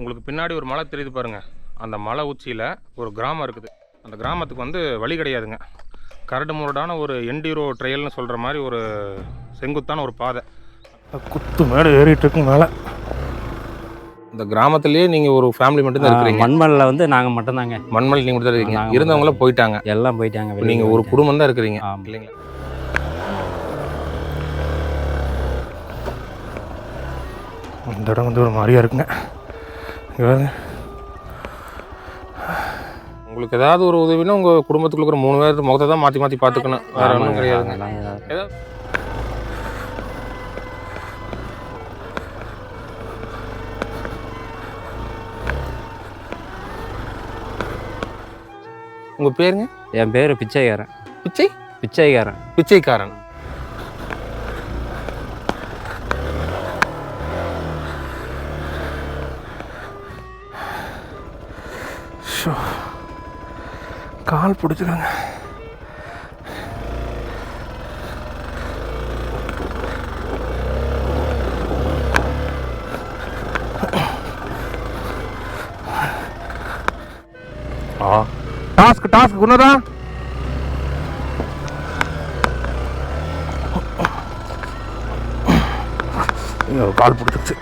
உங்களுக்கு பின்னாடி ஒரு மலை தெரியுது பாருங்கள். அந்த மலை உச்சியில் ஒரு கிராமம் இருக்குது. அந்த கிராமத்துக்கு வந்து வழி கிடையாதுங்க. கரடு முரடான ஒரு என்டிரோ ட்ரையல்னு சொல்கிற மாதிரி ஒரு செங்குத்தான ஒரு பாதை குத்து மேலே ஏறிட்டு இருக்கு. மேலே இந்த கிராமத்துலேயே நீங்கள் ஒரு ஃபேமிலி மட்டும் தான் இருக்கிறீங்க. மண்மலையில் வந்து நாங்கள் மட்டும்தாங்க. மண்மலை நீங்கள் மட்டும் தான் இருக்கீங்க. இருந்தவங்களும் போயிட்டாங்க, எல்லாம் போயிட்டாங்க. நீங்கள் ஒரு குடும்பம் தான் இருக்கிறீங்க இல்லைங்களா? இந்த இடம் வந்து ஒரு மாதிரியாக இருக்குங்க. உங்களுக்கு ஏதாவது ஒரு உதவினா உங்கள் குடும்பத்துக்குள்ள இருக்கிற 3 பேர் முகத்தை தான் மாற்றி மாற்றி பார்த்துக்கணும். வேறு ஒன்றும் கிடையாதுங்க. ஏதாவது உங்கள் பேருங்க? என் பேர் பிச்சைக்காரன். பிச்சைக்காரன். பிச்சைக்காரன். கால் பிடிச்சிருங்க. டாஸ்க் குணதா கால் பிடிச்சிருச்சு.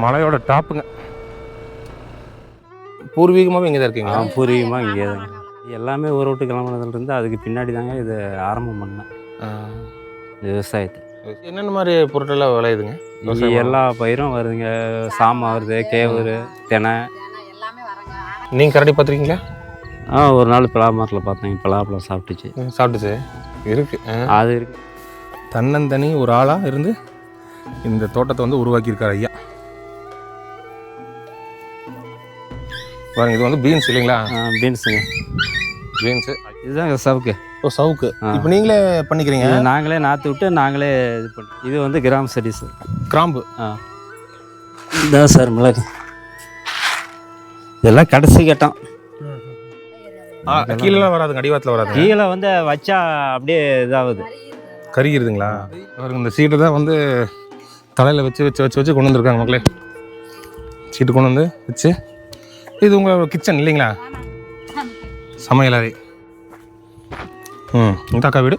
மலையோட டாப்புங்க. பூர்வீகமாகவே இங்கே தான் இருக்கீங்க? பூர்வீகமாக இங்கே தாங்க. எல்லாமே ஊரை விட்டு கிளம்புனதுலேருந்து அதுக்கு பின்னாடி தாங்க இது ஆரம்பம் பண்ணேன் விவசாயத்தை. என்னென்ன மாதிரி பொருட்கள்லாம் விளையுதுங்க? எல்லா பயிரும் வருதுங்க. சாமை வருது, கேவுரு, தெனை. நீங்கள் கரடி பார்த்துருக்கீங்களா? ஒரு நாள் பலாமரத்தில் பார்த்தேங்க. பலாப்பழம் சாப்பிட்டுச்சு இருக்கு. அது இருக்கு. தன்னந்தனி ஒரு ஆளாக இருந்து இந்த தோட்டத்தை வந்து உருவாக்கியிருக்காரு ஐயா. பாருங்க, இது வந்து பீன்ஸ் இல்லைங்களா? பீன்ஸுங்க. பீன்ஸு இதுதாங்க சவுக்கு. சவுக்கு இப்போ நீங்களே பண்ணிக்கிறீங்க? நாங்களே நாற்று விட்டு நாங்களே இது பண்ணி. இது வந்து கிராம் செடிஸ். கிராம்பு. இதுதான் சார் மிளகு. இதெல்லாம் கடைசி கட்டம். கீழே வராதுங்க, அடிவாரத்தில் வராது. கீழே வந்து வச்சா அப்படியே இதாகுது, கருகிருதுங்களா? இந்த சீட்டை தான் வந்து தலையில் வச்சு கொண்டு வந்துருக்காங்க மக்களே. சீட்டு கொண்டு வந்து வச்சு, இது உங்கள் கிச்சன் இல்லைங்களா? சமையல் அறை. தக்கா வீடு.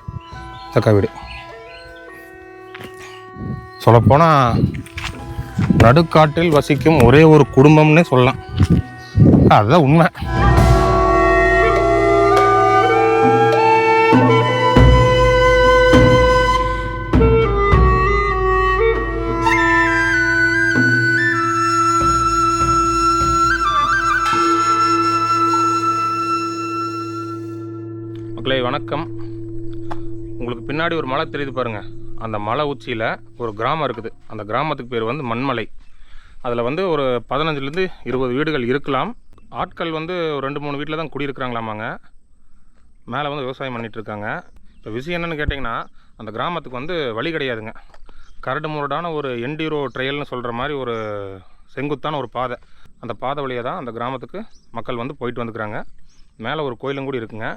சொல்லப்போனால் நடுக்காட்டில் வசிக்கும் ஒரே ஒரு குடும்பம்னே சொல்லலாம். அதுதான் உண்மை. மக்களே வணக்கம். உங்களுக்கு பின்னாடி ஒரு மலை தெரியுது பாருங்கள். அந்த மலை உச்சியில் ஒரு கிராமம் இருக்குது. அந்த கிராமத்துக்கு பேர் வந்து மண்மலை. அதில் வந்து ஒரு 15லேருந்து 20 வீடுகள் இருக்கலாம். ஆட்கள் வந்து ஒரு 2-3 வீட்டில் தான் குடியிருக்கிறாங்களாமாங்க. மேலே வந்து விவசாயம் பண்ணிகிட்ருக்காங்க. இப்போ விஷயம் என்னென்னு கேட்டிங்கன்னா, அந்த கிராமத்துக்கு வந்து வழி கிடையாதுங்க. கரடு முரடான ஒரு என்டிரோ ட்ரையல்னு சொல்கிற மாதிரி ஒரு செங்குத்தான ஒரு பாதை. அந்த பாதை வழியாக தான் அந்த கிராமத்துக்கு மக்கள் வந்து போயிட்டு வந்துக்கிறாங்க. மேலே ஒரு கோயிலும் கூட இருக்குங்க.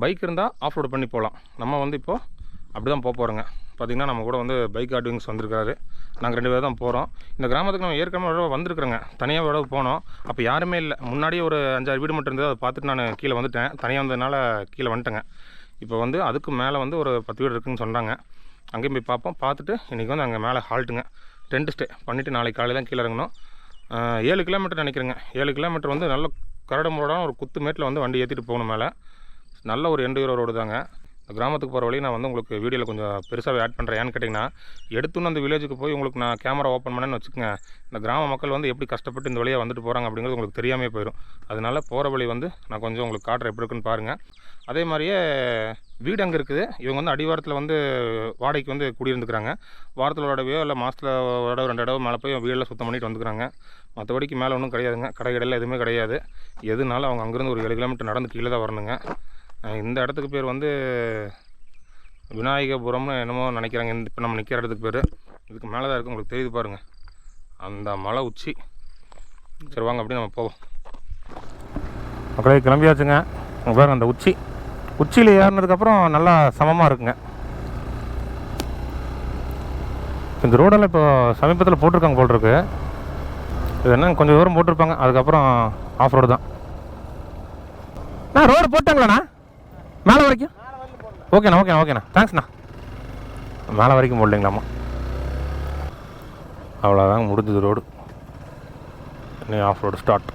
பைக் இருந்தால் ஆஃப் ரோடு பண்ணி போகலாம். நம்ம வந்து இப்போது அப்படி தான் போகிறோங்க. பார்த்திங்கன்னா நம்ம கூட வந்து பைக் ஆர்டிவிங்ஸ் வந்திருக்காரு. நாங்கள் 2 பேர் தான் போகிறோம். இந்த கிராமத்துக்கு நம்ம ஏற்கனவே வந்துருக்குறோங்க. தனியாக விட போனோம். அப்போ யாருமே இல்லை. முன்னாடியே ஒரு 5-6 வீடு மட்டும் இருந்தது. அதை பார்த்துட்டு நான் கீழே வந்துட்டேன். தனியாக வந்ததுனால கீழே வந்துட்டேங்க. இப்போ வந்து அதுக்கு மேலே வந்து ஒரு 10 வீடு இருக்குதுன்னு சொன்னாங்க. அங்கேயும் போய் பார்ப்போம். பார்த்துட்டு இன்றைக்கி வந்து அங்கே மேலே ஹால்ட்டுங்க. டென்ட் ஸ்டே பண்ணிவிட்டு நாளைக்கு காலையில் தான் கீழே இறங்கணும். 7 கிலோமீட்டர் நினைக்கிறேங்க. 7 கிலோமீட்டர் வந்து நல்ல கரடு முரடான ஒரு குத்து மேட்டில் வந்து வண்டி ஏற்றிட்டு போகணும். மேலே நல்ல ஒரு என்டிரோ ரோடு தாங்க. இந்த கிராமத்துக்கு போகிற வழி நான் வந்து உங்களுக்கு வீடியோவில் கொஞ்சம் பெருசாக ஆட் பண்ணுறேன். ஏன்னு கேட்டிங்கன்னா, எடுத்துன்னு அந்த வில்லேஜுக்கு போய் உங்களுக்கு நான் கேமரா ஓப்பன் பண்ணேன்னு வச்சுக்கோங்க, இந்த கிராம மக்கள் வந்து எப்படி கஷ்டப்பட்டு இந்த வழியாக வந்துட்டு போகிறாங்க அப்படிங்கிறது உங்களுக்கு தெரியாமல் போயிடும். அதனால் போகிற வழி வந்து நான் கொஞ்சம் உங்களுக்கு காட்டுறேன் எப்படி இருக்குன்னு பாருங்கள். அதே மாதிரியே வீடு அங்கே இருக்குது. இவங்க வந்து அடிவாரத்தில் வந்து வாடகைக்கு வந்து குடியிருந்துக்கிறாங்க. வாரத்தில் ஒரு தடவையோ இல்லை மாதத்தில் ஒரு தடவை 2 தடவை மேலே போய் வீடெல்லாம் சுத்தம் பண்ணிட்டு வந்துக்கிறாங்க. மற்றபடிக்கு மேலே ஒன்றும் கிடையாதுங்க. கடையெல்லாம் எதுவுமே கிடையாது. எதுனாலும் அவங்க அங்கேருந்து ஒரு 7 கிலோமீட்டர் நடந்து கீழே தான் வரணுங்க. இந்த இடத்துக்கு பேர் வந்து விநாயகபுரம்னு என்னமோ நினைக்கிறாங்க. இப்போ நம்ம நிற்கிற இடத்துக்கு பேர். இதுக்கு மேலே தான் இருக்குது, உங்களுக்கு தெரியுது பாருங்கள் அந்த மலை உச்சி. சரி வாங்க அப்படி நம்ம போவோம். மக்களே கிளம்பியாச்சுங்க. பாருங்க அந்த உச்சியில் ஏறினதுக்கப்புறம் நல்லா சமமாக இருக்குங்க. இந்த ரோடெல்லாம் இப்போ சமீபத்தில் போட்டிருக்காங்க போல் இருக்கு. இது என்ன கொஞ்சம் தூரம் போட்டிருப்பாங்க, அதுக்கப்புறம் ஆஃப் ரோடு தான். ரோடு போட்டாங்களாண்ணா மேலே வரைக்கும்? ஓகேண்ணா ஓகேண்ணா ஓகேண்ணா, தேங்க்ஸ்ண்ணா. மேலே வரைக்கும் போடலைங்களாம்மா. அவ்வளோதாங்க, முடிஞ்சது ரோடு. நீ ஆஃப் ரோடு ஸ்டார்ட்.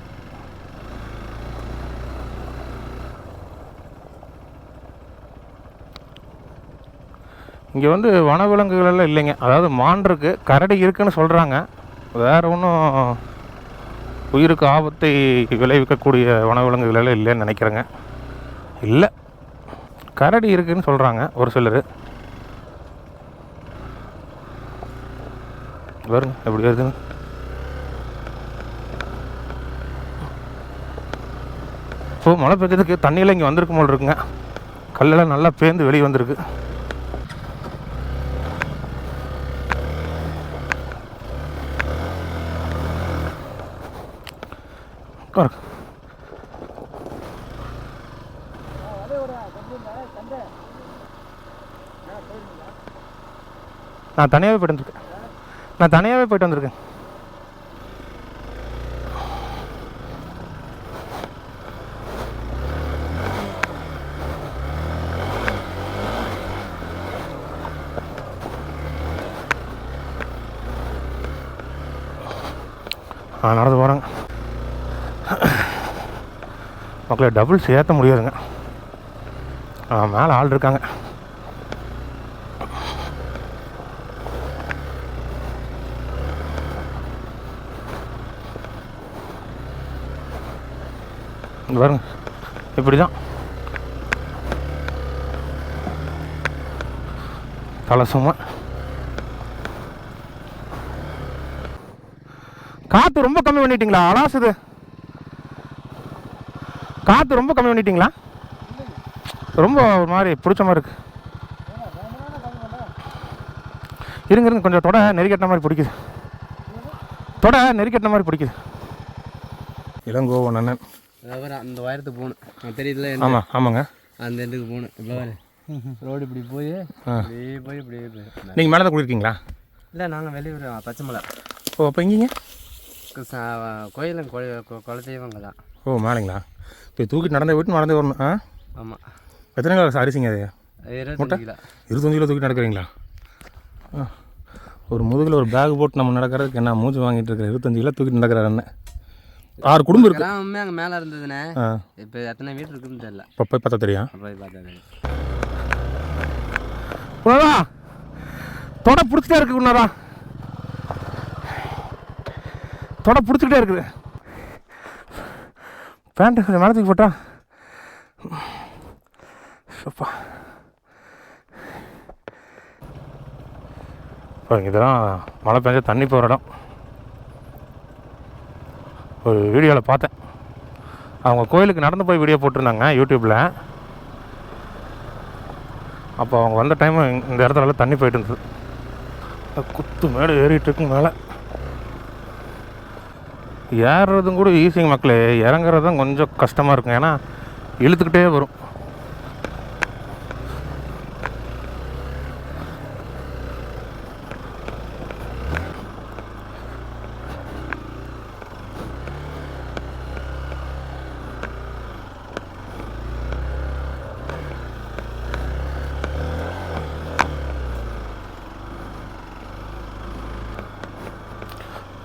இங்கே வந்து வனவிலங்குகள் எல்லாம் இல்லைங்க. அதாவது மான் இருக்குது, கரடி இருக்குதுன்னு சொல்கிறாங்க. வேறு ஒன்றும் உயிருக்கு ஆபத்தை விளைவிக்கக்கூடிய வனவிலங்குகள் எல்லாம் இல்லைன்னு நினைக்கிறேங்க. இல்லை, கரடி இருக்குதுன்னு சொல்கிறாங்க ஒரு சிலர். வருங்க எப்படி வருதுன்னு. இப்போ மழை பெஞ்சதுக்கு தண்ணியெல்லாம் இங்கே வந்திருக்கும் போல் இருக்குங்க. கல்லெல்லாம் நல்லா பேர்ந்து வெளியே வந்திருக்கு. நான் தனியாகவே போய்ட்டு வந்திருக்கேன். நடந்து போகிறேங்க. மக்களை டபுள்ஸ் ஏற்ற முடியாதுங்க, மேலே ஆள் இருக்காங்க. பாருங்க, இப்படி தான் தலை சும்மா. காற்று ரொம்ப கம்மி பண்ணிட்டீங்களா? அலாசுது, காற்று ரொம்ப கம்மி பண்ணிட்டீங்களா? ரொம்ப ஒரு மாதிரி பிடிச்ச மாதிரி இருக்கு. இருங்க கொஞ்சம் தொட நெருக்கட்டின மாதிரி பிடிக்குது. இளங்கோவன் அண்ணன் அந்த உயரத்துக்கு போகணும் தெரியுதுல? ஆமாம் ஆமாங்க, அந்த இடத்துக்கு போகணும். இப்போ ரோடு இப்படி போய் இப்படியே நீங்கள் மேலே தான் குடியிருக்கீங்களா? இல்லை, நாங்கள் வெளியூர் பச்சை மலை. ஓ, அப்போ இங்கேங்க கோயில் குலதெய்வங்க தான். ஓ, மேலேங்களா? இப்போ தூக்கிட்டு நடந்து போய்ட்டு நடந்து வரணும். ஆமாம். எத்தனை கிலோ அரிசிங்க அது? 25 கிலோ. 25 கிலோ தூக்கிட்டு நடக்கிறீங்களா? ஒரு முதுகில் ஒரு பேக் போட்டு நம்ம நடக்கிறதுக்கு என்ன மூச்சு வாங்கிட்டு இருக்கிற 25 கிலோ தூக்கிட்டு நடக்கிறார் அண்ணன். 6 குடும்பம் இருக்கு. அங்கே மேலே இருந்ததுண்ணே. இப்போ எத்தனை வீடு இருக்குன்னு தெரியல. இப்போ போய் பார்த்தா தெரியும். போய் பார்த்தா தொட பிடிச்சிட்டே இருக்கு. உன்னதா தொட பிடிச்சிக்கிட்டே இருக்குது. பேண்ட்டு கொஞ்சம் மேலே தூக்கி போட்டா. இப்போ இதெல்லாம் மழை பெஞ்சா தண்ணி போகிற இடம். ஒரு வீடியோவில் பார்த்தேன், அவங்க கோயிலுக்கு நடந்து போய் வீடியோ போட்டிருந்தாங்க யூடியூப்பில். அப்போ அவங்க வந்த டைம் இந்த இடத்துலலாம் தண்ணி போயிட்டு இருந்தது. குத்து மேடு ஏறிட்டுருக்கு. மேலே ஏறுறதும் கூட ஈஸிங்க மக்களே, இறங்குறது தான் கொஞ்சம் கஷ்டமாக இருக்கும். ஏன்னா இழுத்துக்கிட்டே வரும்.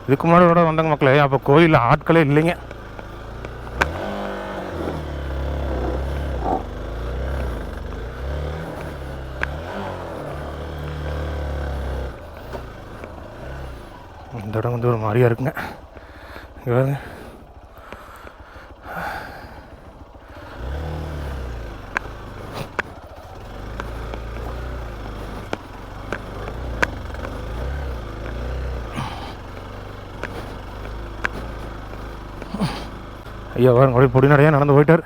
இதுக்கு முன்னாடி கூட வந்தாங்க மக்களே, அப்போ கோயிலில் ஆட்களே இல்லைங்க. இந்த இடம் வந்து ஒரு மாதிரியா இருக்குங்க. இங்கே ஐயா வாருங்க, அப்படியே பொடி நடையாக நடந்து போயிட்டார்.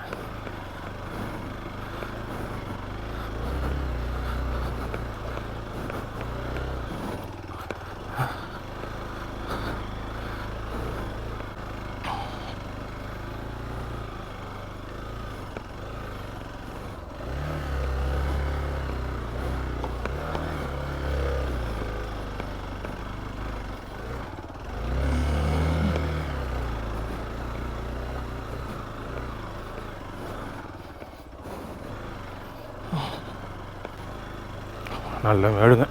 நல்ல மேடுங்க.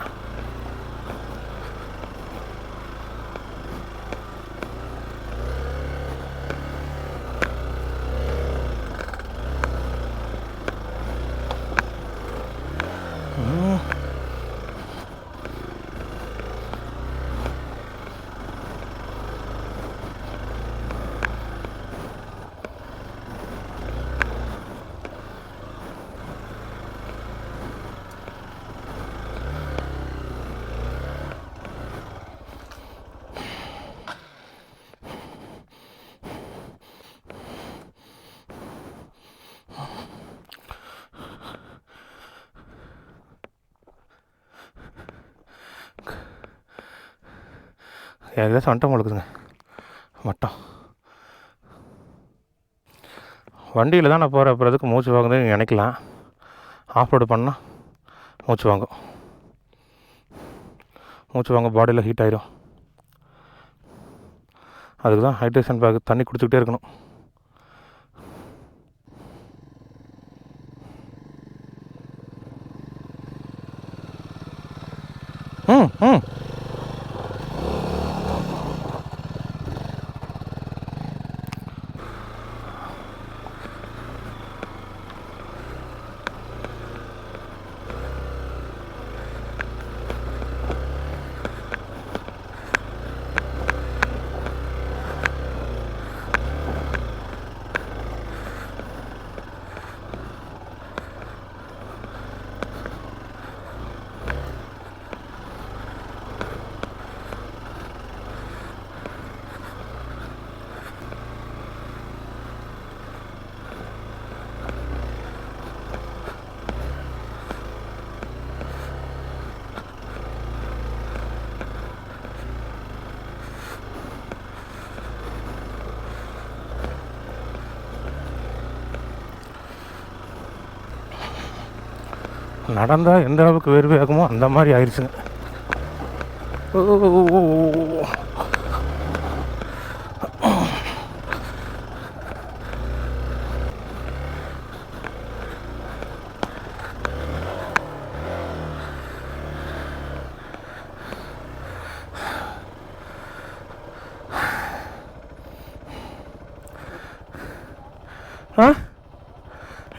ஏகദേശம் வந்துட்டோம் உங்களுக்குங்க. மட்டும் வண்டியில் தான் நான் போகிற அப்புறதுக்கு மூச்சு வாங்குதுன்னு நினைக்கலாம். ஆஃப்ரோடு பண்ணால் மூச்சு வாங்கும். மூச்சு வாங்க பாடியில் ஹீட் ஆயிரும். அதுக்கு தான் ஹைட்ரேஷன் பேக் தண்ணி குடிச்சிக்கிட்டே இருக்கணும். ம் ம் நடந்தால் எந்த அளவுக்கு வேர்வை ஆகுமோ அந்த மாதிரி ஆயிடுச்சுங்க.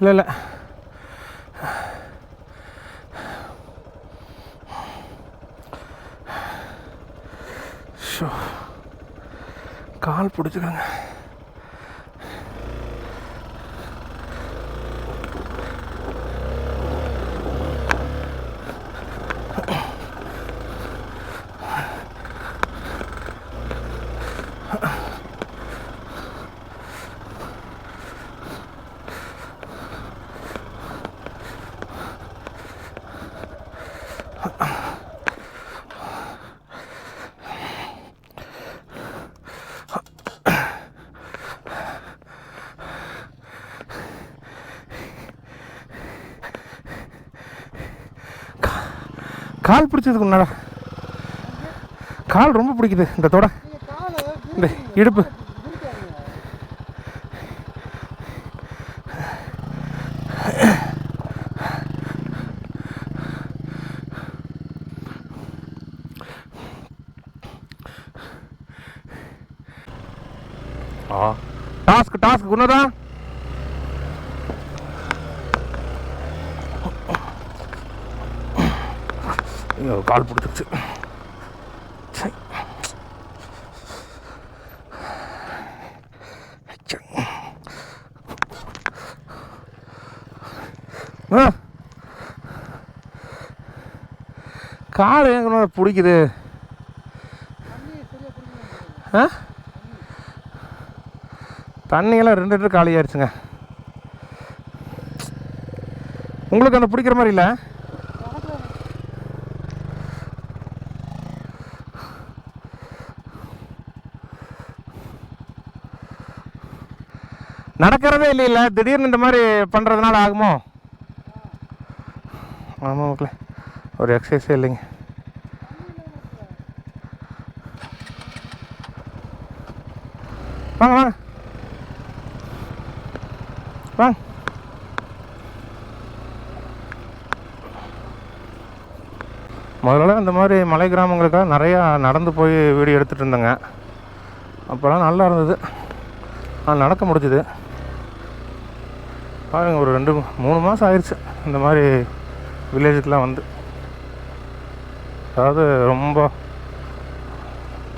இல்லை இல்லை கால் பிடிச்சிக்கோங்க. கால் பிடிச்சதுக்கு முன்னாடா கால் ரொம்ப பிடிக்குது. இந்த தொட இந்த இடுப்பு டாஸ்க் உன்னதா கால் பிடிச்சிருச்சு. கால் எங்க பிடிக்குது. தண்ணியெல்லாம் 2 லிட்டர் காலி ஆயிடுச்சுங்க. உங்களுக்கு அந்த பிடிக்கிற மாதிரி இல்லை. நடக்கிறதே இல்லைல்ல, திடீர்னு இந்த மாதிரி பண்ணுறதுனால ஆகுமோ? ஆமாம் மக்களே, ஒரு எக்ஸசைஸே இல்லைங்க. வாங்க வாங்க வாங்க. முதல்ல இந்த மாதிரி மலை கிராமங்களுக்காக நிறையா நடந்து போய் வீடியோ எடுத்துகிட்டு இருந்தேங்க. அப்போல்லாம் நல்லா இருந்தது. நடக்க முடிஞ்சுது. பாருங்க, ஒரு 2-3 மாதம் ஆயிடுச்சு இந்த மாதிரி வில்லேஜுக்கெலாம் வந்து. அதாவது ரொம்ப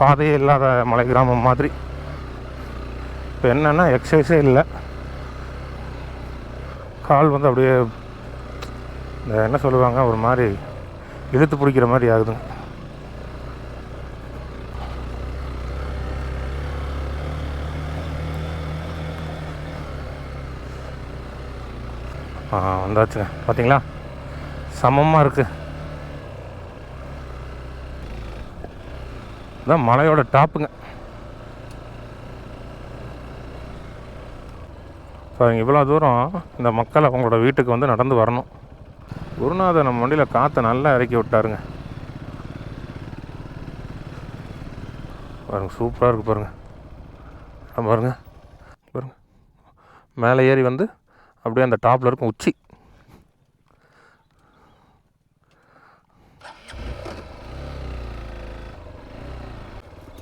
பாதையே இல்லாத மலை கிராமம் மாதிரி. இப்போ என்னென்னா எக்ஸசைஸே இல்லை. கால் வந்து அப்படியே இந்த என்ன சொல்லுவாங்க, ஒரு மாதிரி இழுத்து பிடிக்கிற மாதிரி ஆகுதுங்க. வந்தாச்சுங்க. பார்த்தீங்களா, சமமாக இருக்குது. இதுதான் மலையோட டாப்புங்க. ஸோ இவ்வளோ தூரம் இந்த மக்கள் அவங்களோட வீட்டுக்கு வந்து நடந்து வரணும். குருநாதர் நம்ம வண்டியில் காற்றை நல்லா இறக்கி விட்டாருங்க. பாருங்கள், சூப்பராக இருக்குது பாருங்கள். பாருங்கள் பாருங்கள், மேலே ஏறி வந்து அப்படியே அந்த டாப்பில் இருக்கும் உச்சி.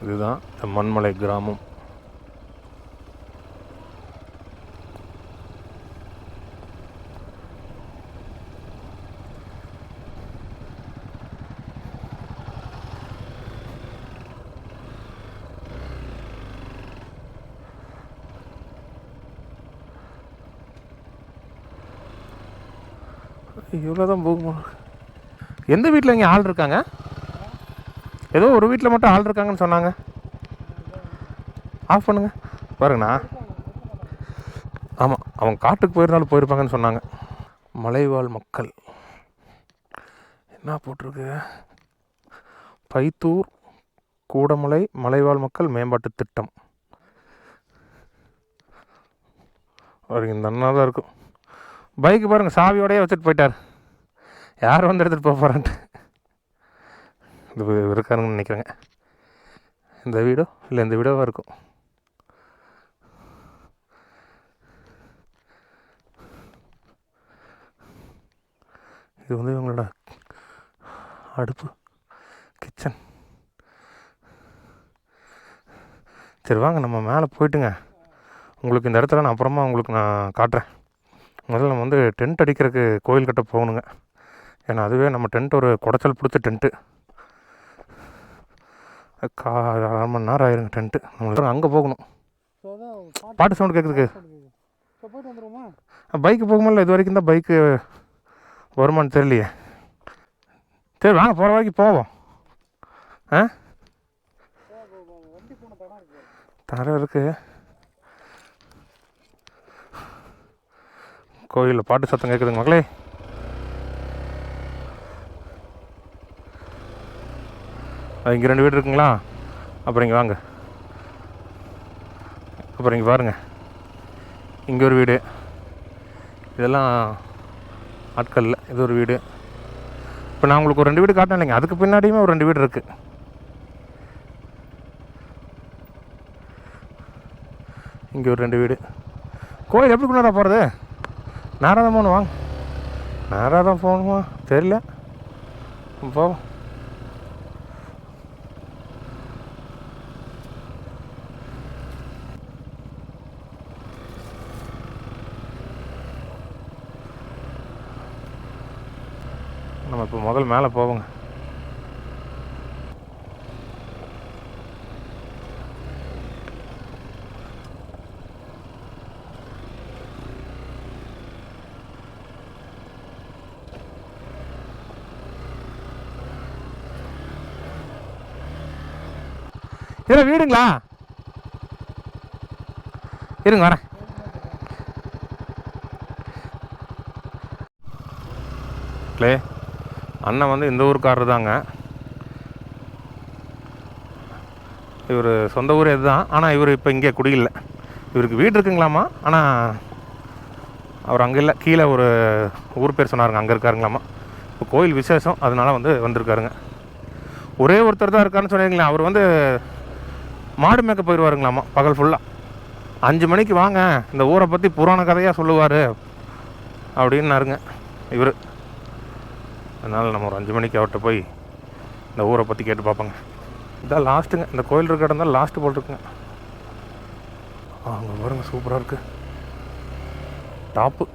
இதுதான் இந்த மண்மலை கிராமம். இவ்வளோ தான் போகுமா? எந்த வீட்டில் இங்கே ஆள் இருக்காங்க? ஏதோ ஒரு வீட்டில் மட்டும் ஆள் இருக்காங்கன்னு சொன்னாங்க. ஆஃப் பண்ணுங்க. பாருங்கண்ணா, ஆமாம், அவங்க காட்டுக்கு போயிருந்தாலும் போயிருப்பாங்கன்னு சொன்னாங்க. மலைவாழ் மக்கள் என்ன போட்டிருக்கு? பைத்தூர் கூடமலை மலைவாழ் மக்கள் மேம்பாட்டு திட்டம். இந்த அண்ணா தான் இருக்கும். பைக்கு பாருங்கள், சாவியோடையே வச்சுட்டு போயிட்டார். யார் வந்து எடுத்துகிட்டு போக போகிறான்ட்டு. இது இருக்காருங்கன்னு நினைக்கிறேங்க. இந்த வீடோ இல்லை இந்த வீடோவாக இருக்கும். இது வந்து இவங்களோட அடுப்பு, கிச்சன். சரி வாங்க, நம்ம மேலே போயிட்டுங்க உங்களுக்கு இந்த இடத்துல நான் அப்புறமா உங்களுக்கு நான் காட்டுறேன். முதல்ல நம்ம வந்து டென்ட் அடிக்கிறதுக்கு கோயில் கட்ட போகணுங்க. ஏன்னா அதுவே நம்ம டென்ட் ஒரு குடைச்சல் பிடிச்ச டென்ட்டு. 1/2 மணி நேரம் ஆயிருங்க டென்ட்டு. நம்மளுக்கு அங்கே போகணும். பாட்டு சவுண்டு கேட்குதுக்கு பைக்கு போகும்போது இது வரைக்கும் தான் பைக்கு வருமானு தெரியலையே. சரி வாங்க, போகிற வரைக்கும் போவோம். தர இருக்குது. கோயிலில் பாட்டு சத்தம் கேட்குதுங்க மக்களே. இங்கே 2 வீடு இருக்குங்களா? அப்புறம் இங்கே வாங்க. அப்புறம் இங்கே பாருங்கள், இங்கே ஒரு வீடு. இதெல்லாம் ஆட்கள் இல்லை, இது ஒரு வீடு. இப்போ நான் உங்களுக்கு ஒரு 2 வீடு காட்டினேன் இல்லைங்க, அதுக்கு பின்னாடியுமே ஒரு 2 வீடு இருக்குது. இங்கே ஒரு 2 வீடு. கோயில் எப்படி கொண்டாட போகிறது? நேராக தான் போகணும். வாங்க, நேராக தான் போகணுமா தெரியல, போவோம். நம்ம இப்போ முதல் மேலே போவோங்க. இதில் வீடுங்களா? இருங்க வரேன். அண்ணன் வந்து இந்த ஊருக்காரர் தாங்க. இவர் சொந்த ஊர் இதுதான். ஆனால் இவர் இப்போ இங்கே குடியில்லை. இவருக்கு வீடு இருக்குங்களாமா, ஆனால் அவர் அங்கே இல்லை, கீழே ஒரு ஊர் பேர் சொன்னாருங்க, அங்கே இருக்காருங்களாமா. இப்போ கோயில் விசேஷம், அதனால வந்து வந்திருக்காருங்க. ஒரே ஒருத்தர் தான் இருக்காருன்னு சொன்னீங்களே, அவர் வந்து மாடு மேய்க்க போயிடுவாருங்களாமா பகல் ஃபுல்லாக. 5 மணிக்கு வாங்க, இந்த ஊரை பற்றி புராண கதையாக சொல்லுவார் அப்படின்னாருங்க இவர். அதனால் நம்ம ஒரு 5 மணிக்கு அவர்கிட்ட போய் இந்த ஊரை பற்றி கேட்டு பார்ப்போங்க. இதான் லாஸ்ட்டுங்க, இந்த கோயில் இருக்கிற இடம் தான் லாஸ்ட்டு போல் இருக்குங்க. அங்கே பாருங்க, சூப்பராக இருக்குது, டாப்பு.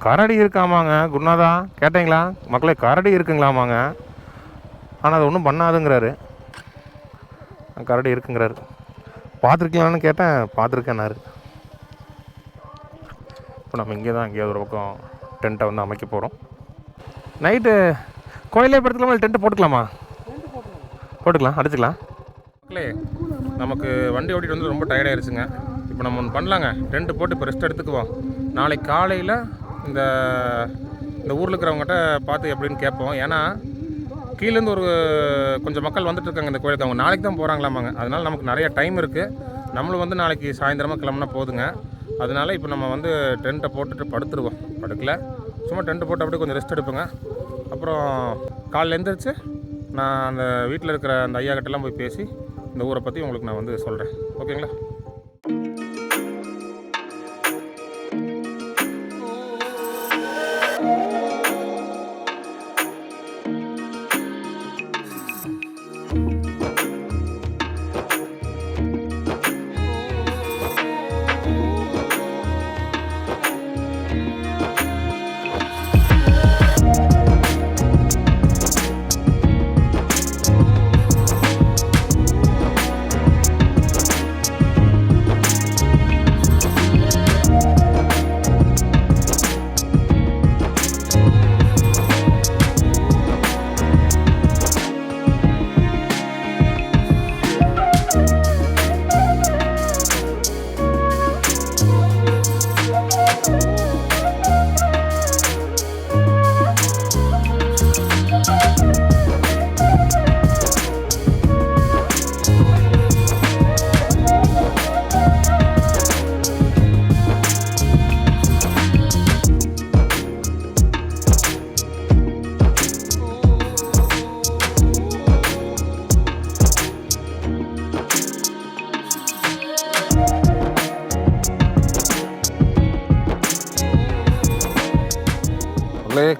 கரடி இருக்காமாங்க குருநாதா, கேட்டீங்களா மக்களே? கரடி இருக்குங்களாமாங்க, ஆனால் அது ஒன்றும் பண்ணாதுங்கிறாரு. கரடி இருக்குங்கிறாரு. பார்த்துருக்கீங்களான்னு கேட்டேன், பார்த்துருக்கேன்னாரு. இப்போ நம்ம இங்கே தான் எங்கேயாவது ஒரு பக்கம் டென்ட்டை வந்து அமைக்க போகிறோம். நைட்டு கோயிலே படுத்துக்கலாமா, டென்ட்டு போட்டுக்கலாமா? போட்டுக்கலாம், அடிச்சுக்கலாம். மக்களே, நமக்கு வண்டி ஓட்டிகிட்டு வந்து ரொம்ப டயர்டாயிருச்சுங்க. இப்போ நம்ம ஒன்று பண்ணலாங்க, டென்ட்டு போட்டு இப்போ ரெஸ்ட் எடுத்துக்குவோம். நாளைக்கு காலையில் இந்த ஊரில் இருக்கிறவங்ககிட்ட பார்த்து எப்படின்னு கேட்போம். ஏன்னா கீழேருந்து ஒரு கொஞ்சம் மக்கள் வந்துட்டுருக்காங்க இந்த கோயிலுக்கு. அவங்க நாளைக்கு தான் போகிறாங்களாமாங்க. அதனால் நமக்கு நிறைய டைம் இருக்குது. நம்மளும் வந்து நாளைக்கு சாயந்தரமாக கிளம்புனா போதுங்க. அதனால் இப்போ நம்ம வந்து டென்ட்டை போட்டுட்டு படுத்துருவோம். படுக்கல, சும்மா டென்ட்டு போட்டு அப்படியே கொஞ்சம் ரெஸ்ட் எடுப்போங்க. அப்புறம் காலையில் எழுந்திரிச்சு நான் அந்த வீட்டில் இருக்கிற அந்த ஐயா கிட்டலாம் போய் பேசி இந்த ஊரை பற்றி உங்களுக்கு நான் வந்து சொல்கிறேன். ஓகேங்களா?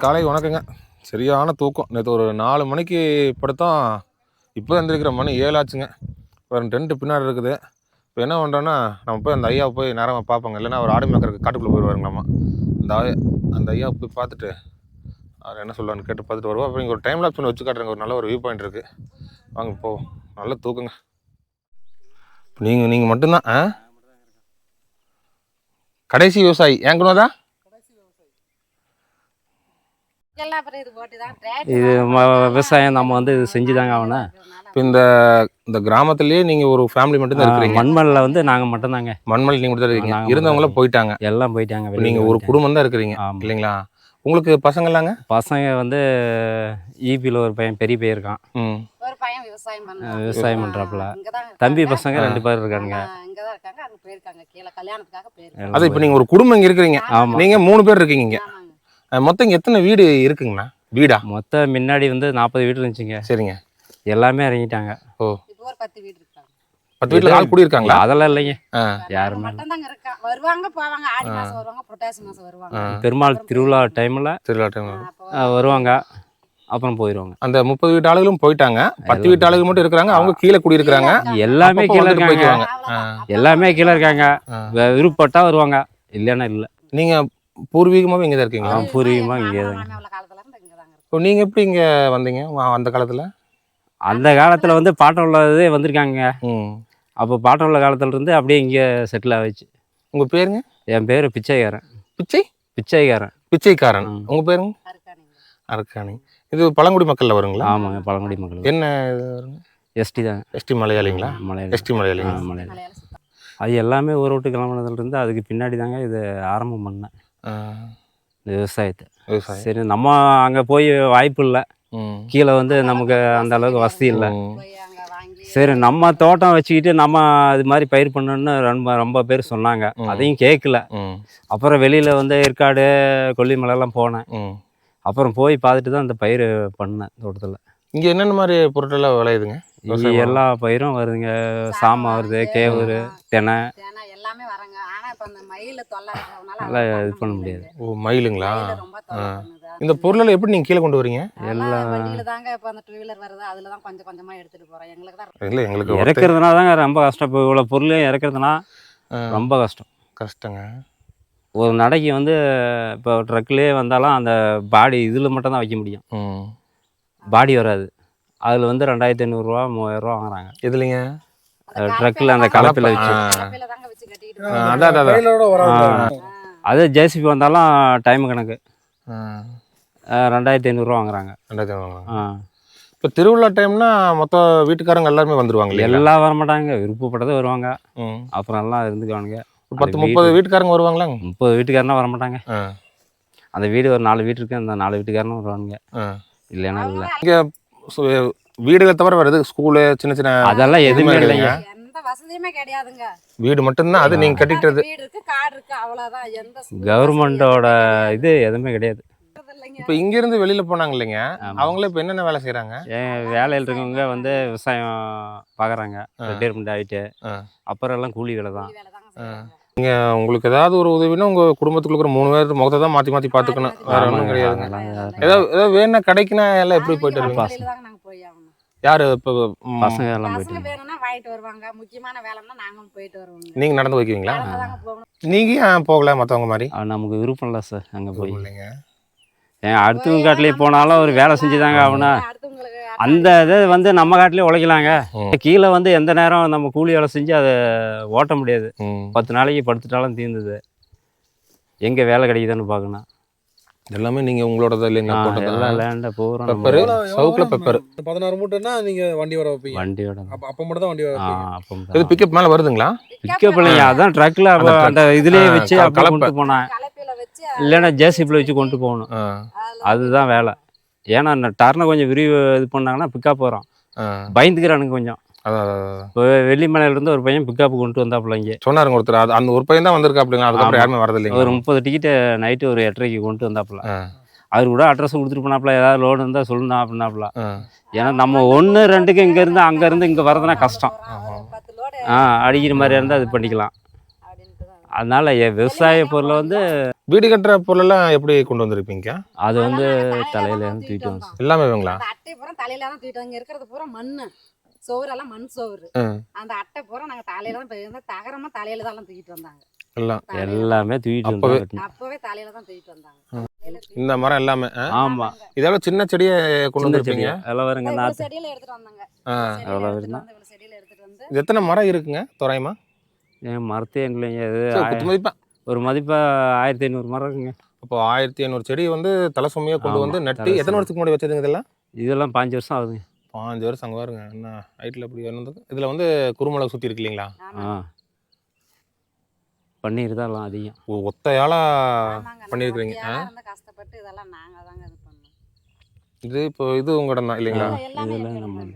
காலை வணக்கங்க. சரியான தூக்கம். நேற்று ஒரு 4 மணிக்கு படுத்தோம். இப்போ எந்திரிக்கிற மணி 7 ஆச்சுங்க. இப்போ டென்ட்டு பின்னாடி இருக்குது. இப்போ என்ன பண்ணுறோன்னா, நம்ம போய் அந்த ஐயாவை போய் நேரமாக பார்ப்போங்க. இல்லைன்னா ஒரு ஆடு மேய்க்கிறதுக்கு காட்டுக்குள்ளே போயிடுவாருங்களாமா. அந்த ஐயாவை போய் பார்த்துட்டு அவர் என்ன சொல்லுவான்னு கேட்டு பார்த்துட்டு வருவோம். அப்புறம் இங்கே ஒரு டைம் லாப்ஸ் ஒன்று வச்சு காட்டுறேங்க. ஒரு நல்ல ஒரு வியூ பாயிண்ட் இருக்குது. வாங்க போவோம். நல்ல தூக்குங்க. இப்போ நீங்கள் மட்டும்தான் கடைசி விவசாயி ஏங்குனதா? இது விவசாயம் நம்ம வந்து இது செஞ்சுதாங்க ஆகணும். இப்போ இந்த கிராமத்துலேயே நீங்கள் ஒரு ஃபேமிலி மட்டும்தான் இருக்கிறீங்க? மண்மல்ல வந்து நாங்கள் மட்டும்தாங்க. மண்மல் நீங்கள் மட்டும் தான் இருக்கீங்க? இருந்தவங்களாம் போயிட்டாங்க? எல்லாம் போயிட்டாங்க. நீங்கள் ஒரு குடும்பம் தான் இருக்கிறீங்க இல்லைங்களா? உங்களுக்கு பசங்களாங்க? பசங்க வந்து ஈபியில் ஒரு பையன், பெரிய பையன் இருக்கான். ஒரு பையன் விவசாயம் பண்ணுறாப்புல. தம்பி பசங்க 2 பேர் இருக்காங்க. அது இப்போ நீங்கள் ஒரு குடும்பம் இங்கே இருக்கிறீங்க. நீங்கள் 3 பேர் இருக்கீங்க இங்கே. மொத்தம் இங்கே எத்தனை வீடு இருக்குங்கண்ணா? வீடா மொத்தம் முன்னாடி வந்து 40 வீடு இருந்துச்சுங்க. சரிங்க. எல்லாமே இறங்கிட்டாங்க. ஓ, இப்போ ஒரு 10 வீடு இருக்காங்க. 10 வீட்டில் ஆள் கூடி இருக்காங்களா? அதெல்லாம் இல்லைங்க, யாருமே வருவாங்க போவாங்க. ஆடி மாதம் வருவாங்க, புரட்டாசி மாதம் வருவாங்க. பெருமாள் திருவிழா டைமில் வருவாங்க, அப்புறம் போயிடுவாங்க. அந்த 30 வீட்டு ஆளுகளும் போயிட்டாங்க. 10 வீட்டு ஆளுகள் மட்டும் இருக்கிறாங்க. அவங்க கீழே குடி இருக்கிறாங்க. எல்லாமே கீழே இருக்காங்க. எல்லாமே கீழே இருக்காங்க. விருப்பப்பட்டா வருவாங்க, இல்லைன்னா இல்லை. நீங்கள் பூர்வீகமாகவே இங்கே தான் இருக்கீங்களா? பூர்வீகமாக இங்கே தான். இப்போ நீங்கள் எப்படி இங்கே வந்தீங்க அந்த காலத்தில்? அந்த காலத்தில் வந்து பாட்டம் உள்ளதே வந்திருக்காங்க. அப்போ பாட்டம் உள்ள காலத்துலேருந்து அப்படியே இங்கே செட்டில் ஆகிடுச்சு. உங்கள் பேருங்க? என் பேர் பிச்சைக்காரன். பிச்சைக்காரன். பிச்சைக்காரன். உங்கள் பேருங்க? அரக்காணி. இது பழங்குடி மக்களில் வருங்களா? ஆமாங்க, பழங்குடி மக்கள். என்ன இது வருங்க? எஸ்டி தான். எஸ்டி மலையாளிங்களா? எஸ்டி மலையாளிங்களா? மலையாளி. அது எல்லாமே ஒரு விட்டு கிளம்புனதுலேருந்து அதுக்கு பின்னாடி தாங்க இது ஆரம்பம் பண்ணேன், இந்த விவசாயத்தை. சரி, நம்ம அங்கே போய் வாய்ப்பு இல்லை, கீழே வந்து நமக்கு அந்த அளவுக்கு வசதி இல்லை. சரி, நம்ம தோட்டம் வச்சுக்கிட்டு நம்ம இது மாதிரி பயிர் பண்ணணும்னு ரொம்ப பேர் சொன்னாங்க. அதையும் கேட்கல. அப்புறம் வெளியில் வந்து ஏற்காடு, கொல்லிமலைலாம் போனேன். அப்புறம் போய் பார்த்துட்டு தான் அந்த பயிர் பண்ணேன் தோட்டத்தில். இங்கே என்னென்ன மாதிரி பொருட்கள்லாம் விளையுதுங்க? இங்கே எல்லா பயிரும் வருதுங்க. சாமை வருது, கேவுரு, தெனை. எல்லாமே வரங்க. ஆனா இப்ப அந்த மயில தொல்லை நல்லா இது பண்ண முடியாது. ஓ, மயிலுங்களா? ரொம்ப தொல்லை பண்ணுது. இந்த பொருளை எப்படி நீங்கள் கீழே கொண்டு வரீங்க? எல்லாம் வண்டியில தாங்க. இப்போ அந்த 2 வீலர் வருது, அதுல தான் கொஞ்சம் கொஞ்சமா எடுத்துட்டு போறோம். எங்களுக்கு தான் இல்லை, எங்களுக்கு இறக்குறதுனா தாங்க ரொம்ப கஷ்டம். இப்போ இவ்வளோ பொருளையும் இறக்குறதுனா ரொம்ப கஷ்டம். கஷ்டங்க. ஒரு நடைக்கு வந்து இப்போ ட்ரக்லேயே வந்தாலும் அந்த பாடி இதில் மட்டும் தான் வைக்க முடியும். பாடி வராது. அதில் வந்து 2500 3000 வாங்குறாங்க. எதுலைங்க? ட்ரக்கில் அந்த கலப்பில் வச்சு. கலப்பையில தாங்க வச்சு கட்டிட்டு அது ஜேசிபி வந்தாலும் டைம் கணக்கு 2500 வாங்குறாங்க. இப்போ திருவிழா டைம்னா மொத்த வீட்டுக்காரங்க எல்லாருமே வந்துருவாங்க? எல்லாம் வர மாட்டாங்க, விருப்பப்பட்டது வருவாங்க. அப்புறம் எல்லாம் இருந்துக்குவாங்க. 10-30 வீட்டுக்காரங்க வருவாங்களா? 30 வீட்டுக்காரனா வர மாட்டாங்க. அந்த வீடு ஒரு 4 வீடு இருக்கு, அந்த 4 வீட்டுக்காரனும் வருவாங்க. இல்லைன்னா இல்லை. இங்கே வீடுகளை தவிர வருது ஸ்கூலு சின்ன சின்ன அதெல்லாம் எதுவுமே இல்லைங்க. எந்த வசதியுமே கிடையாதுங்க. வீடு மட்டும்தான், அது நீங்கள் கட்டிக்கிறது. வீடு இருக்கு, காடு இருக்கு, அவ்வளவுதான். எந்த கவர்மெண்டோட இது எதுவுமே கிடையாது. இப்போ இங்கேருந்து வெளியில் போனாங்க இல்லைங்க, அவங்களே இப்போ என்னென்ன வேலை செய்கிறாங்க? வேலையில் இருக்கவங்க வந்து விவசாயம் பார்க்குறாங்க, ரிட்டையர்மெண்ட் ஆகிட்டு. அப்புறம் எல்லாம் கூலி வேலை தான். நீங்கள் உங்களுக்கு ஏதாவது ஒரு உதவினா உங்கள் குடும்பத்துக்குள்ள இருக்கிற 3 பேர் முகத்தை தான் மாற்றி மாற்றி பார்த்துக்கணும், வேறு ஒன்றும் கிடையாது. ஏதாவது வேணும்னா கடைக்குன்னா எல்லாம் எப்படி போயிட்டு வருவீங்க? யார் இப்போ பசங்க எல்லாம் போயிட்டு வேணும்னா வாங்கிட்டு வருவாங்க. முக்கியமான வேலைன்னா நாங்களும் போயிட்டு வருவோங்க. நீங்கள் நடந்து வைக்குவீங்களா? போகணும். நீங்கள் ஏன் போகல மற்றவங்க மாதிரி? நமக்கு விருப்பம் இல்லை சார் அங்கே போய். இல்லைங்க, அடுத்தவங்க காட்டிலேயே போனாலும் ஒரு வேலை செஞ்சுதாங்க ஆகணும். அந்த இதை வந்து நம்ம காட்டிலே உழைக்கலாங்க. கீழே வந்து எந்த நேரம் நம்ம கூலி வேலை செஞ்சு அதை ஓட்ட முடியாது. 10 நாளைக்கு படுத்துட்டாலும் தீர்ந்தது. எங்கே வேலை கிடைக்குதுன்னு பார்க்கணும். எல்லாமே நீங்கள் உங்களோட இல்லைங்க? எல்லாம் லேண்டை போகிறோம். பெப்பரு, சவுக்கில் பெப்பர் 16 மூட்டைன்னா நீங்கள் வண்டி வர வைப்பீங்க? வண்டியோட அப்போ மட்டும் தான் வண்டி வர வைப்பீங்க? அப்போ இது பிக்கப் மேலே வருதுங்களா? பிக்கப் இல்லைங்க, அதான் ட்ரக்கில் அந்த இதுலேயே வச்சு அப்போ கொண்டு போனேன். இல்லைன்னா ஜேசிபியில் வச்சு கொண்டு போகணும். அதுதான் வேலை. ஏன்னா இந்த டர்னை கொஞ்சம் விரிவு இது பண்ணாங்கன்னா பிக்கப் வரும். பயந்துக்கிறானுங்க கொஞ்சம். இப்போ வெள்ளிமலையிலேருந்து ஒரு பையன் பிக்கப் கொண்டு வந்தாப்புல இங்கே சொன்னாருங்க ஒருத்தர். அந்த ஒரு பையன் தான் வந்திருக்காப்புலங்க, அதுக்கப்புறம் யாருமே வரதில்லைங்க. ஒரு 30 டிக்கெட்டு நைட்டு ஒரு 8:30க்கு கொண்டு வந்தாப்புல. அவர் கூட அட்ரஸ் கொடுத்துட்டு போனாப்புல, ஏதாவது லோடு இருந்தால் சொல்லணும் அப்படின்னாப்புல. ஏன்னா நம்ம 1 2க்கு இங்கேருந்து அங்கேருந்து இங்கே வரதுனா கஷ்டம். அடிக்கிற மாதிரி இருந்தால் அது பண்ணிக்கலாம். அதனால விவசாய பொருளை வந்து வீடு கட்டுற பொருளெல்லாம் எப்படி கொண்டு வந்திருப்பீங்க? அது வந்து தலையில தூக்கிட்டு வந்து எல்லாமே வேங்களா? அட்டை பூரா தலையில தான் தூக்கிட்டு வந்து. இருக்கிறது பூரா மண்ணு சோறுலாம், மண் சோறு. அந்த அட்டை பூரா நாங்கள் தலையில தான் போயிருந்தா, தகரமா தலையில தான் தூக்கிட்டு வந்தாங்க. எல்லாமே தூக்கிட்டு வந்தாங்க. அப்பவே தலையில தான் தூக்கிட்டு வந்தாங்க. இந்த மரம் எல்லாமே. ஆமா, இதெல்லாம் சின்ன செடியை கொண்டு வந்திருப்பீங்க? எல்லாம் வருங்க. நாட்டு செடியில எடுத்துட்டு வந்தாங்க. செடியில எடுத்துட்டு வந்து. இது எத்தனை மரம் இருக்குங்க தோராயமா? மரத்தே இல்லைங்க. மதிப்பா ஒரு மதிப்பா 1500 மரம் இருக்குங்க. அப்போ 1500 செடி வந்து தலை சுமையாக கொண்டு வந்து நட்டு எத்தனை வருஷத்துக்கு முன்னாடி வச்சதுங்க இதெல்லாம்? இதெல்லாம் 5 வருஷம் ஆகுதுங்க. 5 வருஷம் அங்கே வருங்க. என்ன ஹைட்டில் அப்படி இருந்தது. இதில் வந்து குறுமிளகு சுற்றி இருக்கு இல்லைங்களா? பன்னீர் தான் எல்லாம் அதிகம். ஒத்தையாளாக பண்ணியிருக்கிறீங்க. கஷ்டப்பட்டு இதெல்லாம் நாங்கள் தாங்க இது பண்ணோம். இது இப்போ இது உங்கள் இடம் தான் இல்லைங்களா? இதெல்லாம் நம்ம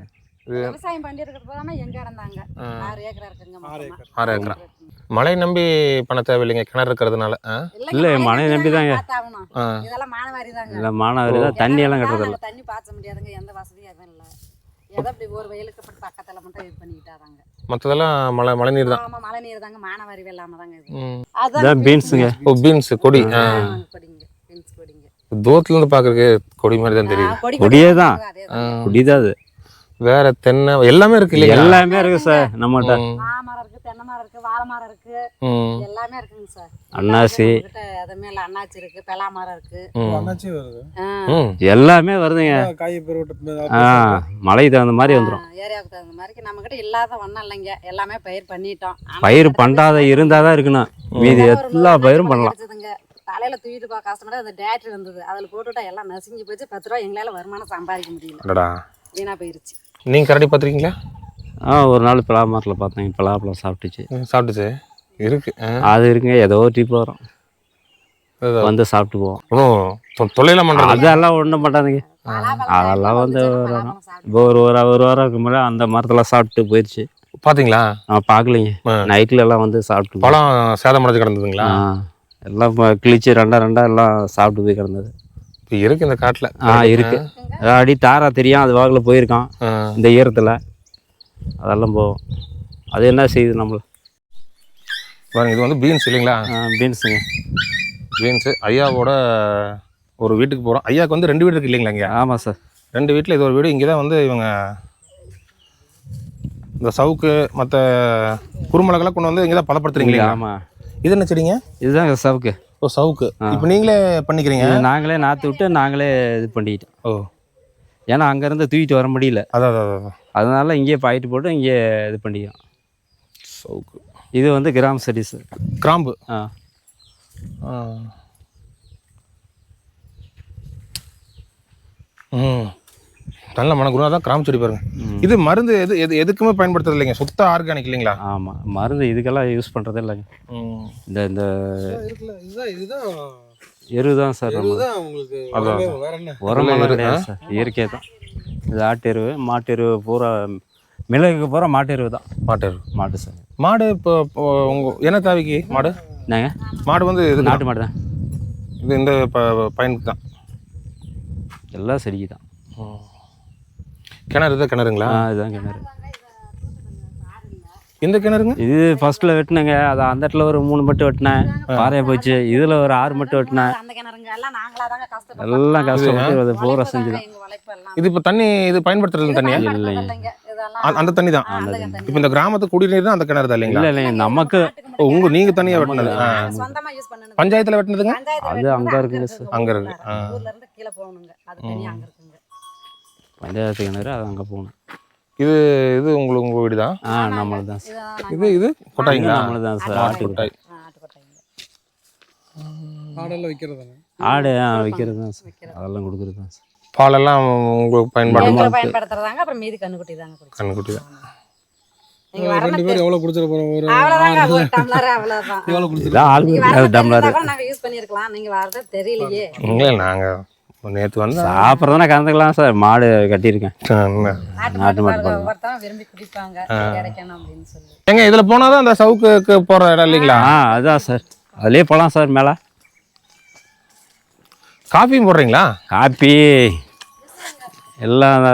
விவசாயம் பண்ணியிருக்கிறது போனா எங்க இடம்தாங்க. 6 ஏக்கர் இருக்குங்க. 6 ஏக்கர். மழை நம்பி பண்ண தேவையில்லைங்க, கிணறு இருக்கிறதுனால. இல்லை, மழை நம்பி தாங்க. இதெல்லாம் மானவாரி தாங்க. இல்லை, மானவாரி தான். தண்ணி எல்லாம் கட்டுறதில்ல. தண்ணி பாய்ச்ச முடியாதுங்க, எந்த வசதியும் எதுவும் இல்லை. ஏதோ அப்படி ஒரு வயலுக்கு பக்கத்தில் மட்டும் இது பண்ணிக்கிட்டாதாங்க. மற்றதெல்லாம் மழை நீர் தான். ஆமாம், மழை நீர் தாங்க. மானவாரி இல்லாமல் தாங்க இது. அதான் பீன்ஸுங்க. ஓ, பீன்ஸ் கொடி. கொடிங்க, பீன்ஸ் கொடிங்க. தூரத்துலேருந்து பார்க்குறதுக்கு கொடி மாதிரி தான் தெரியுது. கொடியே தான், கொடி தான் அது. வேற தென்னை எல்லாமே இருக்கு இல்லையா? எல்லாமே இருக்கு சார் நம்மகிட்ட. மாமரம் இருக்கு, தென்னை மரம் இருக்கு, வாழை மரம் இருக்கு, எல்லாமே இருக்குங்க சார். அன்னாசி அதுமே அன்னாச்சி இருக்கு, பெலா மரம் இருக்கு. அன்னாச்சி வருது. எல்லாமே வருதுங்க. காய் மழைக்கு தகுந்த மாதிரி வந்துடும். ஏரியாவுக்கு தகுந்த மாதிரி நம்ம கிட்ட இல்லாத ஒன்றும் இல்லைங்க. எல்லாமே பயிர் பண்ணிட்டோம். பயிர் பண்ணாத இருந்தாதான் இருக்கணும், மீதி எல்லா பயிரும் பண்ணலாம். தலையில தூக்கிட்டு போக கஷ்டப்பட்டு அந்த டேட்ரி வந்தது, அதில் போட்டுவிட்டா எல்லாம் நசுங்கி போச்சு. 10 ரூபா எங்களால் வருமானம் சம்பாதிக்க முடியல, வீணா போயிருச்சு. நீங்கள் கரடி பார்த்துருக்கீங்களா? ஒரு நாள் பலா மரத்தில் பார்த்தேன், பலாப்பழம் சாப்பிட்டுச்சு இருக்கு. அது இருக்குங்க. ஏதோ ஒரு டிப் வரும், வந்து சாப்பிட்டு போவோம். தொழிலாம் பண்ணுறது அதெல்லாம் ஒன்றும் மாட்டாதுங்க. அதெல்லாம் வந்து இப்போ ஒரு வாரம் இருக்கும் போது அந்த மரத்தில் சாப்பிட்டு போயிடுச்சு. பார்த்தீங்களா? பார்க்கலிங்க. நைட்டில் எல்லாம் வந்து சாப்பிட்டு பழம் சேதம் அடைஞ்சு கிடந்ததுங்களா? எல்லாம் கிழிச்சு ரெண்டா எல்லாம் சாப்பிட்டு போய் கிடந்தது. இப்போ இருக்கு இந்த காட்டில். இருக்கு. அடி தாரா தெரியும், அது வாக்கில் போயிருக்கான் இந்த ஈரத்தில், அதெல்லாம் போகும். அது என்ன செய்யுது நம்மள பாருங்க. இது வந்து பீன்ஸ் இல்லைங்களா? பீன்ஸுங்க. பீன்ஸு ஐயாவோட ஒரு வீட்டுக்கு போகிறோம். ஐயாவுக்கு வந்து 2 வீடு இருக்குது இல்லைங்களா இங்கே? ஆமாம் சார். 2 வீட்டில் இது ஒரு வீடு. இங்கே தான் வந்து இவங்க இந்த சவுக்கு மற்ற குறுமிளகெல்லாம் கொண்டு வந்து இங்கே தான் பதப்படுத்துறீங்களா? ஆமாம். இது என்ன செடிங்க? இதுதான் சவுக்கு. ஓ, சவுக்கு. இப்போ நீங்களே பண்ணிக்கிறீங்க? நாங்களே நாற்று விட்டு நாங்களே இது பண்ணிக்கிட்டோம். ஓ, ஏன்னா அங்கேருந்து தூக்கிட்டு வர முடியல, அதான். அதனால இங்கேயே பாயிட்டு போட்டு இங்கே இது பண்ணிக்கிறோம். சவுக்கு. இது வந்து கிராம் செடி சார். கிராம்பு. நல்ல மனக்குறா தான் கிராம்பு செடி பாருங்க. இது மருந்து எதுக்குமே பயன்படுத்துறது இல்லைங்க, சுத்த ஆர்கானிக் இல்லைங்களா? ஆமாம், மருந்து இதுக்கெல்லாம் யூஸ் பண்ணுறதே இல்லைங்க. இந்த இதுதான் எரு தான் சார். உங்களுக்கு வேற என்ன உரமெல்லாம் கிடையாது சார், இயற்கை தான். இது ஆட்டு எருவு, மாட்டு எருவு பூரா, மிளகுக்கு பூரா மாட்டு எருவு தான். மாட்டு சார். மாடு இப்போ உங்கள் என்ன தேவைக்கு மாடு? என்னங்க? மாடு வந்து இது நாட்டு மாடு தான். இது இந்த பயனுக்கு தான். எல்லாம் செடிக்கு தான். கிணறு தான். கிணறுங்களா? இதுதான் கிணறு. இந்த கிணறுங்க? இது ஃபர்ஸ்ட்ல வெட்டினேங்க, அது அந்த இடத்துல ஒரு 3 மட்டும் வெட்டினேன், பாறையா போச்சு. இதில் ஒரு 6 மட்டும் வெட்டினேன். எல்லாம் கஷ்டப்பட்டு அது பூரா செஞ்சுதான். இது இப்போ தண்ணி இது பயன்படுத்துறது தண்ணியா? இல்லைங்க, அந்த தண்ணி தான். இப்போ இந்த கிராமத்துக்கு குடிநீர் தான் அந்த கிணறு தான் இல்லைங்களா? இல்லைங்க, நமக்கு நீங்க தனியாக வெட்டினது? பஞ்சாயத்தில் வெட்டினதுங்க? அது அங்கே இருக்குங்க சார். அங்கே இருக்கு. பஞ்சாயத்து கிணறு, அது அங்கே போகணும். இது உங்கள் வீடு தான்? நம்மளது தான் சார். இது கொட்டாய்ங்களா? நம்மளது தான் சார். ஆட்டு கொட்டாய். ஆடெல்லாம் வைக்கிறதாங்க? ஆடு வைக்கிறது தான் சார், அதெல்லாம் கொடுக்குறது தான் சார். பாலெல்லாம் உங்களுக்கு பயன்படுத்துறதாங்க. அப்புறம் மீதி கண்ணுக்குட்டி தாங்க. கண்ணுக்குட்டி தான். 2 பேர் எவ்வளவு குடிச்சிர போறோம்? ஒரு டம்ளர் அவ்வளவுதான். எவ்வளவு குடிச்சிர? இதான் ஆளுக்கு டம்ளர். நாங்க யூஸ் பண்ணிருக்கலாம், நீங்க வரது தெரியலையே. இல்லை, நாங்கள் நேற்று வந்து சாப்பிட்றதுனா கலந்துக்கலாம் சார். மாடு கட்டியிருக்கேன், நாட்டு மாடு. ஒவ்வொருத்தரும் விரும்பி குடிப்பாங்க, கிடைக்கணும் அப்படின்னு சொல்லி. எங்க இதில் போனால் தான் அந்த சவுக்கு போகிற இடம் இல்லைங்களா? அதுதான் சார், அதுலேயே போகலாம் சார். மேலே காஃபியும் போடுறீங்களா? காப்பி எல்லாம்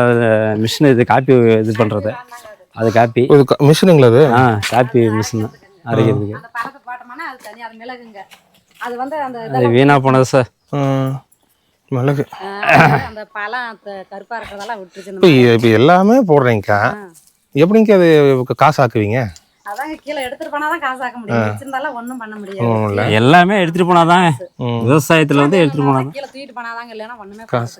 மிஷின், இது காப்பி இது பண்ணுறது, அது காப்பி மிஷினுங்களா? அது காப்பி மிஷின் அரைக்கிறதுக்கு. அந்த பழத்தை போட்டோம்னா அது தனியாக அது மிளகுங்க. அது வந்து அது வீணாக போனது சார். மிளகு அந்த பழம் கருப்பாக இருக்கிறதெல்லாம் விட்டுருச்சு. இப்போ எல்லாமே போடுறீங்கக்கா, எப்படிங்க அது காசு ஆக்குவீங்க? அதாங்க, கீழே எடுத்துட்டு போனாதான் காசு ஆக்க முடியும், வச்சிருந்தாலும் ஒன்றும் பண்ண முடியாது. எல்லாமே எடுத்துட்டு போனாதாங்க, விவசாயத்தில் வந்து எடுத்துட்டு போனாதான். கீழே தூக்கிட்டு போனாதாங்க, இல்லைன்னா ஒன்றுமே காசு.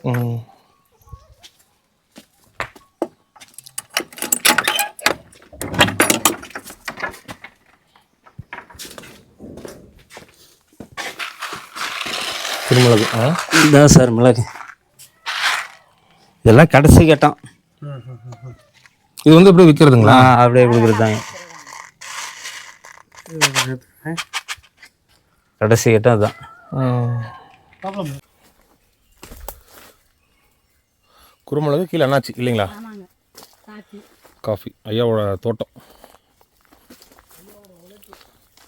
திருமிளகு இதான் சார் மிளகு. இதெல்லாம் கடைசி கட்டம். இது வந்து எப்படி விற்கிறதுங்களா? அப்படியே கொடுக்குறதாங்க, கடைசி கட்டம் அதுதான். குறுமிளகு கீழே என்னாச்சு இல்லைங்களா? காஃபி ஐயாவோட தோட்டம்.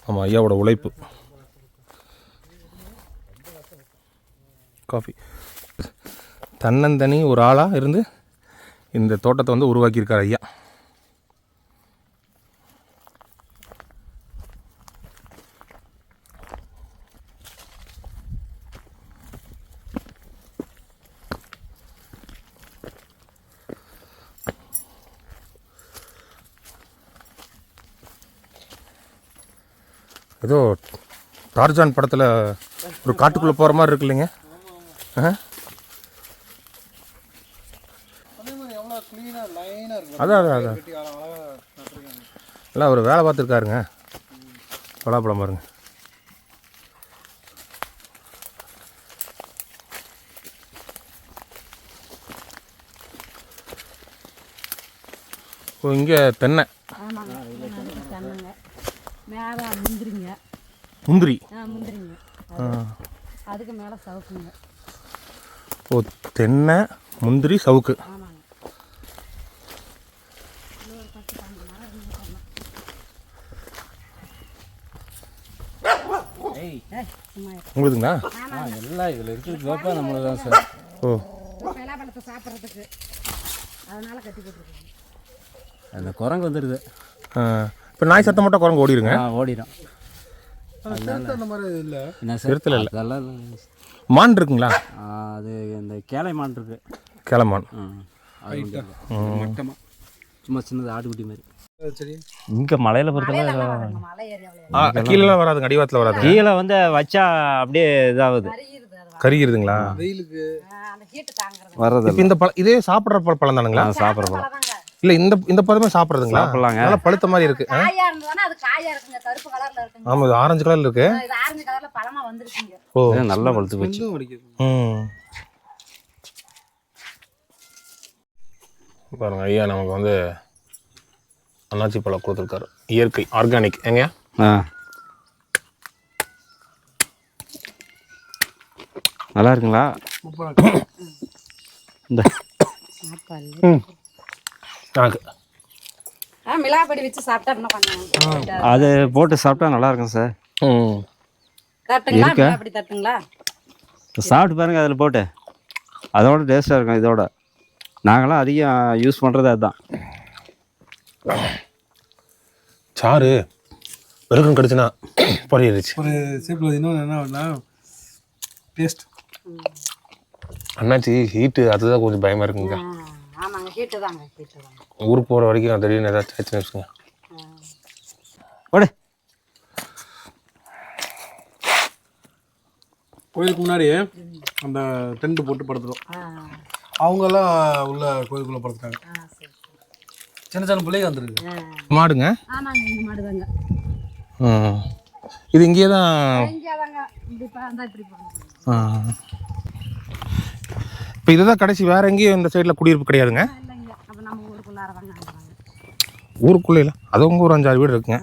ஆமாம், ஐயாவோட உழைப்பு. காஃபி தன்னந்தனி ஒரு ஆளாக இருந்து இந்த தோட்டத்தை வந்து உருவாக்கியிருக்கார் ஐயா. ஏதோ டார்ஜான் படத்தில் ஒரு காட்டுக்குள்ளே போகிற மாதிரி இருக்கு இல்லைங்க? அதான் எல்லாம் அவர் வேலை பார்த்துருக்காருங்க. பலாப்பழம் பாருங்க. இங்கே தென்னை, முந்திரி. அதுக்கு மேலே சவுக்குங்க. ஓ, தென்னை, முந்திரி, சவுக்கு. உங்களுதுங்களா? எல்லாம் இதில் இருக்கிறது நம்மளுக்கு தான் சார். ஓ, பலாப்பழத்தை சாப்பிட்றதுக்கு அதனால கட்டி போட்டுருக்கோம். அந்த குரங்கு வந்துடுது. இப்போ நாய் சத்தம் மட்டும் குரங்கு ஓடிடுங்க. ஓடிடும். அந்த மாதிரி இல்லை. என்ன சார்? சிறுத்தில் இல்லை. அதெல்லாம் மான் இருக்குங்களா? அது இந்த கேளை மான் இருக்கு. கிளமான். அது மட்டமாக சும்மா சின்னது ஆட்டுக்குட்டி மாதிரி. சரி. இங்கே மலையில் பொறுத்தவரை மலை ஏரியாவில் கீழெல்லாம் வராதுங்க, அடிவாரத்தில் வராது. கீழே வந்து வச்சா அப்படியே இதாகுது, கருகிருது. அது கருகிருதுங்களா? வெயிலுக்கு அந்த ஹீட்டு தாங்குறது வர்றது. இப்போ இந்த பழம் இதே சாப்பிட்ற பழம் தானுங்களா? சாப்பிட்ற பழம் தாங்க. இல்லை, இந்த பழமே சாப்பிட்றதுங்களா? சாப்பிட்லாங்க. நல்லா பழுத்த மாதிரி இருக்கு. காயா இருந்ததுன்னா அது காயா இருக்குங்க, கருப்பு கலர்ல இருக்குங்க. ஆமாம், இது ஆரஞ்சு கலரில் இருக்கு. இது ஆரஞ்சு கலர்ல பழமா வந்துருக்குங்க. ஓ, நல்லா பழுத்து போச்சு. ஸ்மெல்லும் அடிக்குது. பாருங்க ஐயா, நமக்கு வந்து அன்னாச்சி பழம் கொடுத்துருக்காரு. இயற்கை, ஆர்கானிக். எங்க நல்லா இருக்குங்களா? இந்த மிளகாப்பொடி வச்சு சாப்பிட்டா இன்னும் கொஞ்சம் அது போட்டு சாப்பிட்டா நல்லா இருக்கும் சார். தட்டுங்களா? மிளகாப்பொடி தட்டுங்களா? சாப்பிட்டு பாருங்க, அதில் போட்டு. அதோட டேஸ்ட்டாக இருக்கும் இதோட. நாங்களாம் அதிகம் யூஸ் பண்ணுறது அதுதான். சாறு வெறுக்கும் கடிச்சுனா பொறியிருச்சு. ஒரு சேப்பில் இன்னொன்று என்ன டேஸ்ட். அண்ணாச்சி ஹீட்டு, அதுதான் கொஞ்சம் பயமாக இருக்குங்க. ஆமாங்க, ஹீட்டு தாங்க, ஹீட்டு தாங்க. ஊருக்கு போகிற வரைக்கும் திடீர்னு ஏதாச்சும் ஆச்சுன்னு வச்சுக்கோங்க. ஓடு. கோயிலுக்கு முன்னாடி அந்த டென்ட் போட்டு படுத்துடும். அவங்கெல்லாம் உள்ள கோயிலுக்குள்ளே படுத்துட்டாங்க. சின்ன சின்ன பிள்ளைங்க வந்துருக்கு. மாடுங்க? ஆமாங்க, இந்த மாடு தாங்க. இது இங்கேயே தான். இங்கே தாங்க, இப்படி இப்படி இப்போ இதுதான் கடைசி, வேற எங்கேயும் இந்த சைடில் குடியிருப்பு கிடையாதுங்க? இல்லைங்க, அப்போ நம்ம ஊருக்குள்ளார தாங்க. ஊருக்குள்ளே இல்லை, அது உங்க ஒரு 5-6 வீடு இருக்குங்க.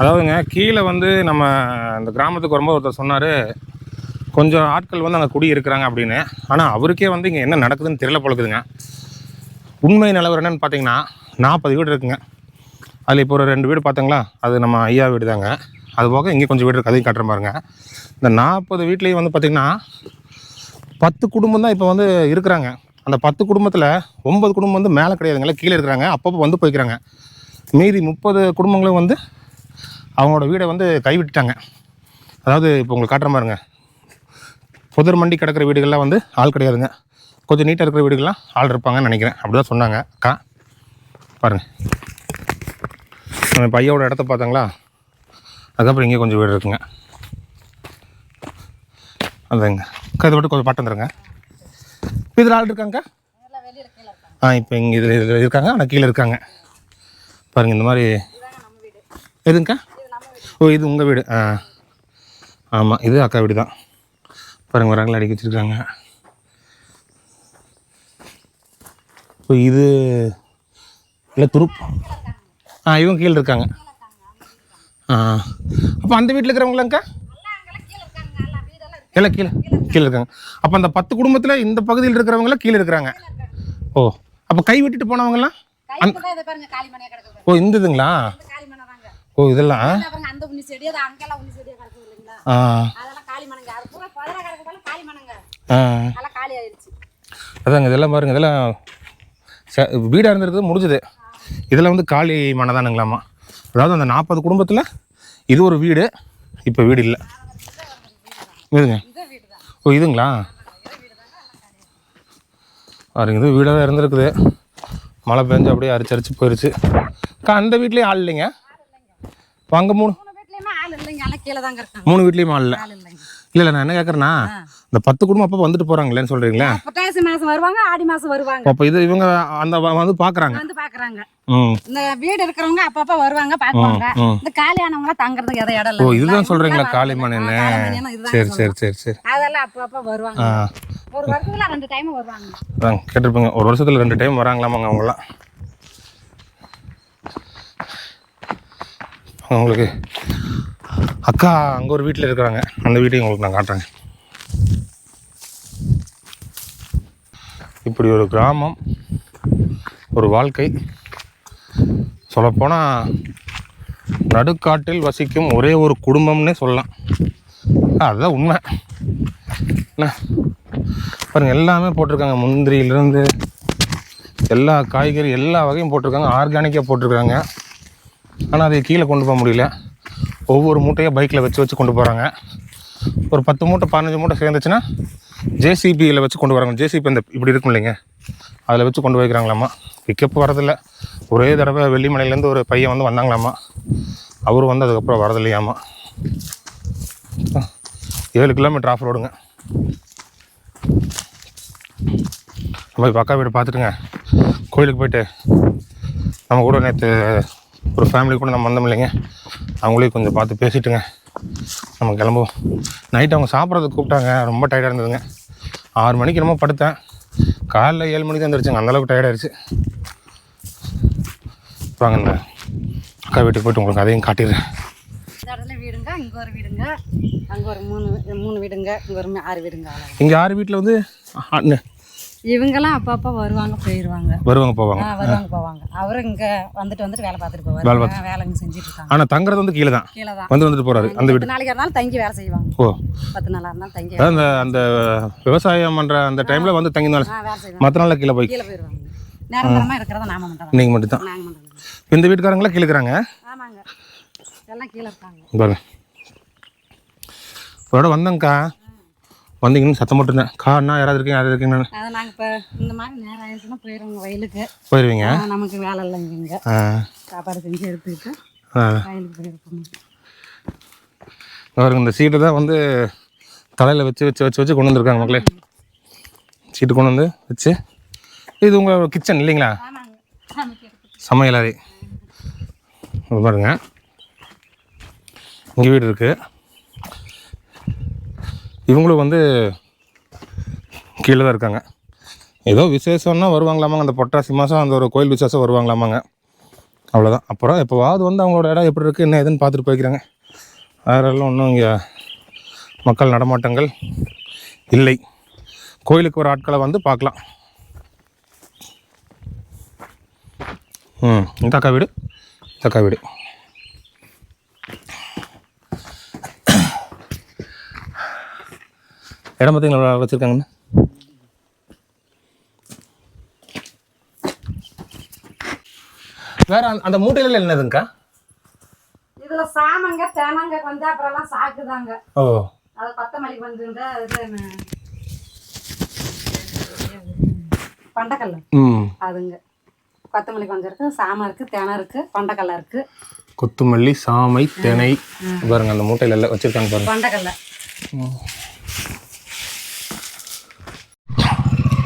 அதாவதுங்க, கீழே வந்து நம்ம இந்த கிராமத்துக்கு வரும்போது ஒருத்தர் சொன்னார், கொஞ்சம் ஆட்கள் வந்து அங்கே குடி இருக்கிறாங்க அப்படின்னு. ஆனால் அவருக்கே வந்து இங்கே என்ன நடக்குதுன்னு தெரியல பழக்குதுங்க. உண்மை நிலவரம் என்னன்னு பார்த்தீங்கன்னா 40 வீடு இருக்குங்க. அதில் இப்போ ஒரு 2 வீடு பார்த்தீங்களா, அது நம்ம ஐயா வீடு தாங்க. அது போக இங்கே கொஞ்சம் வீடு இருக்குது, அதையும் காட்டுற பாருங்க. இந்த 40 வீட்லேயும் வந்து பார்த்திங்கன்னா 10 குடும்பம் தான் இப்போ வந்து இருக்கிறாங்க. அந்த 10 குடும்பத்தில் 9 குடும்பம் வந்து மேலே கிடையாதுங்களா, கீழே இருக்கிறாங்க. அப்பப்போ வந்து போய்க்கிறாங்க. மீதி 30 குடும்பங்களும் வந்து அவங்களோட வீடை வந்து கைவிட்டுட்டாங்க. அதாவது இப்போ உங்களுக்கு காட்டுற பாருங்க, புதர் மண்டி கிடக்கிற வீடுகள்லாம் வந்து ஆள் கிடையாதுங்க. கொஞ்சம் நீட்டாக இருக்கிற வீடுகள்லாம் ஆள் இருப்பாங்கன்னு நினைக்கிறேன். அப்படி தான் சொன்னாங்க அக்கா. பாருங்கள், நம்ம இப்போ ஐயாவோட இடத்த பார்த்தாங்களா, அதுக்கப்புறம் இங்கே கொஞ்சம் வீடு இருக்குங்க. அதாங்க அக்கா, இதை மட்டும் கொஞ்சம் பாட்டு வந்துடுங்க. இப்போ இதில் ஆள் இருக்காங்கக்கா? இப்போ இங்கே இதில் இருக்காங்க, ஆனால் கீழே இருக்காங்க பாருங்கள். இந்த மாதிரி எதுங்கக்கா? ஓ, இது உங்கள் வீடு? ஆமாம், இது அக்கா வீடு தான். பாருங்கள், வராங்களா அடிக்க வச்சுருக்காங்க. இப்போ இது இல்லை துருப். இவங்க கீழே இருக்காங்க. அப்போ அந்த வீட்டில் இருக்கிறவங்களாங்க்கா எல்லாம் கீழே இருக்காங்க. அப்போ அந்த 10 குடும்பத்தில் இந்த பகுதியில் இருக்கிறவங்களாம் கீழே இருக்கிறாங்க. ஓ, அப்போ கை விட்டுட்டு போனவங்கலாம்? ஓ, இந்த இதுங்களா? ஓ, இதெல்லாம் அதாங்க. இதெல்லாம் பாருங்க, இதெல்லாம் வீடாக இருந்திருக்குது, முடிஞ்சுது. இதெல்லாம் வந்து காலி மனை தானுங்களாமா. அதாவது அந்த 40 குடும்பத்தில் இது ஒரு வீடு, இப்போ வீடு இல்லை. இதுங்க. ஓ, இதுங்களா? பாருங்க, இது வீடாக தான் இருந்திருக்குது. மழை பெஞ்சு அப்படியே அரிச்சு போயிடுச்சு. அந்த வீட்லேயும் ஆள் இல்லைங்க. அங்கே 3 வீட்லேயும் ஆள் இல்லை. இல்லை, நான் என்ன கேட்குறேன்னா, இந்த 10 குடும்பம் அப்போ வந்துட்டு போகிறாங்களேன்னு சொல்கிறீங்களா? புரட்டாசி மாதம் வருவாங்க, ஆடி மாதம் வருவாங்க. அப்போ இது இவங்க அந்த வந்து பார்க்குறாங்க. இந்த வீடு இருக்கிறவங்க அப்பப்போ வருவாங்க, பார்க்குவாங்க. இந்த காலியானவங்க தங்குறதுக்கு எதை இடம் இல்லை. ஓ, இதுதான் சொல்கிறீங்களா காளிமனை? சரி சரி சரி சரி. அதெல்லாம் அப்பப்போ வருவாங்க. ஒரு வருஷத்துல 2 டைம் வருவாங்க. அதான் கேட்டிருப்பீங்க, ஒரு வருஷத்தில் 2 டைம் வராங்களாமாங்க அவங்களாம். அவங்களுக்கு அக்கா அங்கே ஒரு வீட்டில் இருக்கிறாங்க, அந்த வீட்டையும் உங்களுக்கு நான் காட்டுறேங்க. இப்படி ஒரு கிராமம், ஒரு வாழ்க்கை. சொல்லப்போனால் நடுக்காட்டில் வசிக்கும் ஒரே ஒரு குடும்பம்னே சொல்லலாம். அதுதான் உண்மை. என்ன பாருங்கள், எல்லாமே போட்டிருக்காங்க. முந்திரியிலேருந்து எல்லா காய்கறி எல்லா வகையும் போட்டிருக்காங்க, ஆர்கானிக்காக போட்டிருக்காங்க. ஆனால் அதை கீழே கொண்டு போக முடியல. ஒவ்வொரு மூட்டையாக பைக்கில் வச்சு கொண்டு போகிறாங்க. ஒரு 10 மூட்டை 15 மூட்டை சேர்ந்துச்சுன்னா ஜேசிபியில் வச்சு கொண்டு வராங்க. ஜேசிபி இந்த இப்படி இருக்கும் இல்லைங்க, அதில் வச்சு கொண்டு போய்க்கிறாங்களாம்மா. பிக்கப் வரதில்லை. ஒரே தடவை வெள்ளிமலையிலேருந்து ஒரு பையன் வந்து வந்தாங்களாம்மா. அவரும் வந்து அதுக்கப்புறம் வரதில்லையாம்மா. 7 கிலோமீட்டர் ஆஃப் ரோடுங்க. நம்ம இப்போ அக்கா வீடு பார்த்துட்டுங்க கோயிலுக்கு போயிட்டு நம்ம கூட நேற்று ஒரு ஃபேமிலி கூட நம்ம வந்தோம் இல்லைங்க, அவங்களையும் கொஞ்சம் பார்த்து பேசிட்டுங்க நம்ம கிளம்புவோம். நைட்டு அவங்க சாப்பிட்றதுக்கு கூப்பிட்டாங்க, ரொம்ப டயர்டாக இருந்ததுங்க. 6 மணிக்கு என்னமோ படுத்தேன், காலைல 7 மணிக்கு தான் வந்துருச்சுங்க. அந்தளவுக்கு டயர்டாகிடுச்சு. வாங்க இந்த அக்கா வீட்டுக்கு போய்ட்டு உங்களுக்கு அதையும் காட்டிடுறேன். இந்த இடத்துல வீடுங்க, இங்கே ஒரு வீடுங்க, அங்கே ஒரு 3 வீடுங்க, இங்கே ஒரு 6 வீடுங்க. இங்கே 6 வீட்டில் வந்து இவங்கெல்லாம் அப்பப்போ வருவாங்க போவாங்க. வருவாங்க போவாங்க. அவரும் இங்கே வந்துட்டு வேலை பார்த்துட்டு போவாங்க. வேலை இங்கே செஞ்சுட்டு இருக்காங்க. ஆனால் தங்குறது வந்து கீழே தான் வந்துட்டு போகிறாரு. அந்த வீட்டு 10 நாளைக்கு இருந்தாலும் தங்கி வேலை செய்வாங்க. ஓ, 10 நாளாக இருந்தாலும் தங்கி அந்த அந்த விவசாயம் பண்ணுற அந்த டைமில் வந்து தங்கினாலும் வேலை செய்வாங்க. மற்ற நாளில் கீழே போயிடுவாங்க. நிரந்தரமாக இருக்கிறத நாம மட்டும் நீங்கள் மட்டும் தான். இந்த வீட்டுக்காரங்களா கீழே இருக்கிறாங்க? ஆமாங்க, எல்லாம் கீழே இருக்காங்க. பாருங்க, இதோட வந்தேங்க்கா, வந்தீங்கன்னு சத்தம் போட்டுருந்தேன். காரணம் யாராவது இருக்கீங்க, யாராவது இருக்கீங்கன்னு. அதை நாங்கள் இப்போ இந்த மாதிரி நேரம் ஆயிடுச்சுன்னா போயிடுவோங்க வயலுக்கு. போயிடுவீங்க? நமக்கு வேலை இல்லைங்க, இங்கே சாப்பாடு செஞ்சு எடுத்துக்கிட்டு வயலுக்கு போயிருக்கோம். அவருக்கு இந்த சீட்டை தான் வந்து தலையில் வச்சு கொண்டு வந்துருக்காங்க மக்களே. சீட்டு கொண்டு வந்து வச்சு, இது உங்கள் கிச்சன் இல்லைங்களா? சமையல் அறை பாருங்க. இங்கே வீடு இருக்குது. இவங்களும் வந்து கீழே தான் இருக்காங்க. ஏதோ விசேஷம்னா வருவாங்களாமாங்க, அந்த பொட்டாசி மாதம் அந்த ஒரு கோயில் விசேஷம் வருவாங்களாமாங்க, அவ்வளோதான். அப்புறம் எப்போவாவது வந்து அவங்களோட இடம் எப்படி இருக்குது என்ன ஏதுன்னு பார்த்துட்டு போய்க்கிறாங்க. வேறெல்லாம் ஒன்றும் இங்கே மக்கள் நடமாட்டங்கள் இல்லை. கோயிலுக்கு ஒரு ஆட்களை வந்து பார்க்கலாம். இந்த அக்கா வீடு, இந்த அக்கா வீடு. இடம் பார்த்தீங்களா வச்சுருக்காங்கன்னு. வேற அந்த மூட்டையில என்னதுங்கக்கா? இதுல சாமங்க தேனங்க வந்து அப்புறம்லாம் சாக்குதாங்க. ஓ, அது 10 மணிக்கு வந்துங்க. இது பண்டக்கல்ல அதுங்க 10 மணிக்கு வந்து இருக்கு. சாமம் இருக்கு, தேனை இருக்கு, பண்டக்கல்ல இருக்கு. கொத்துமல்லி, சாமை, திணை பாருங்க அந்த மூட்டையில எல்லாம் வச்சிருக்காங்க பாருங்க. பண்டக்கல்ல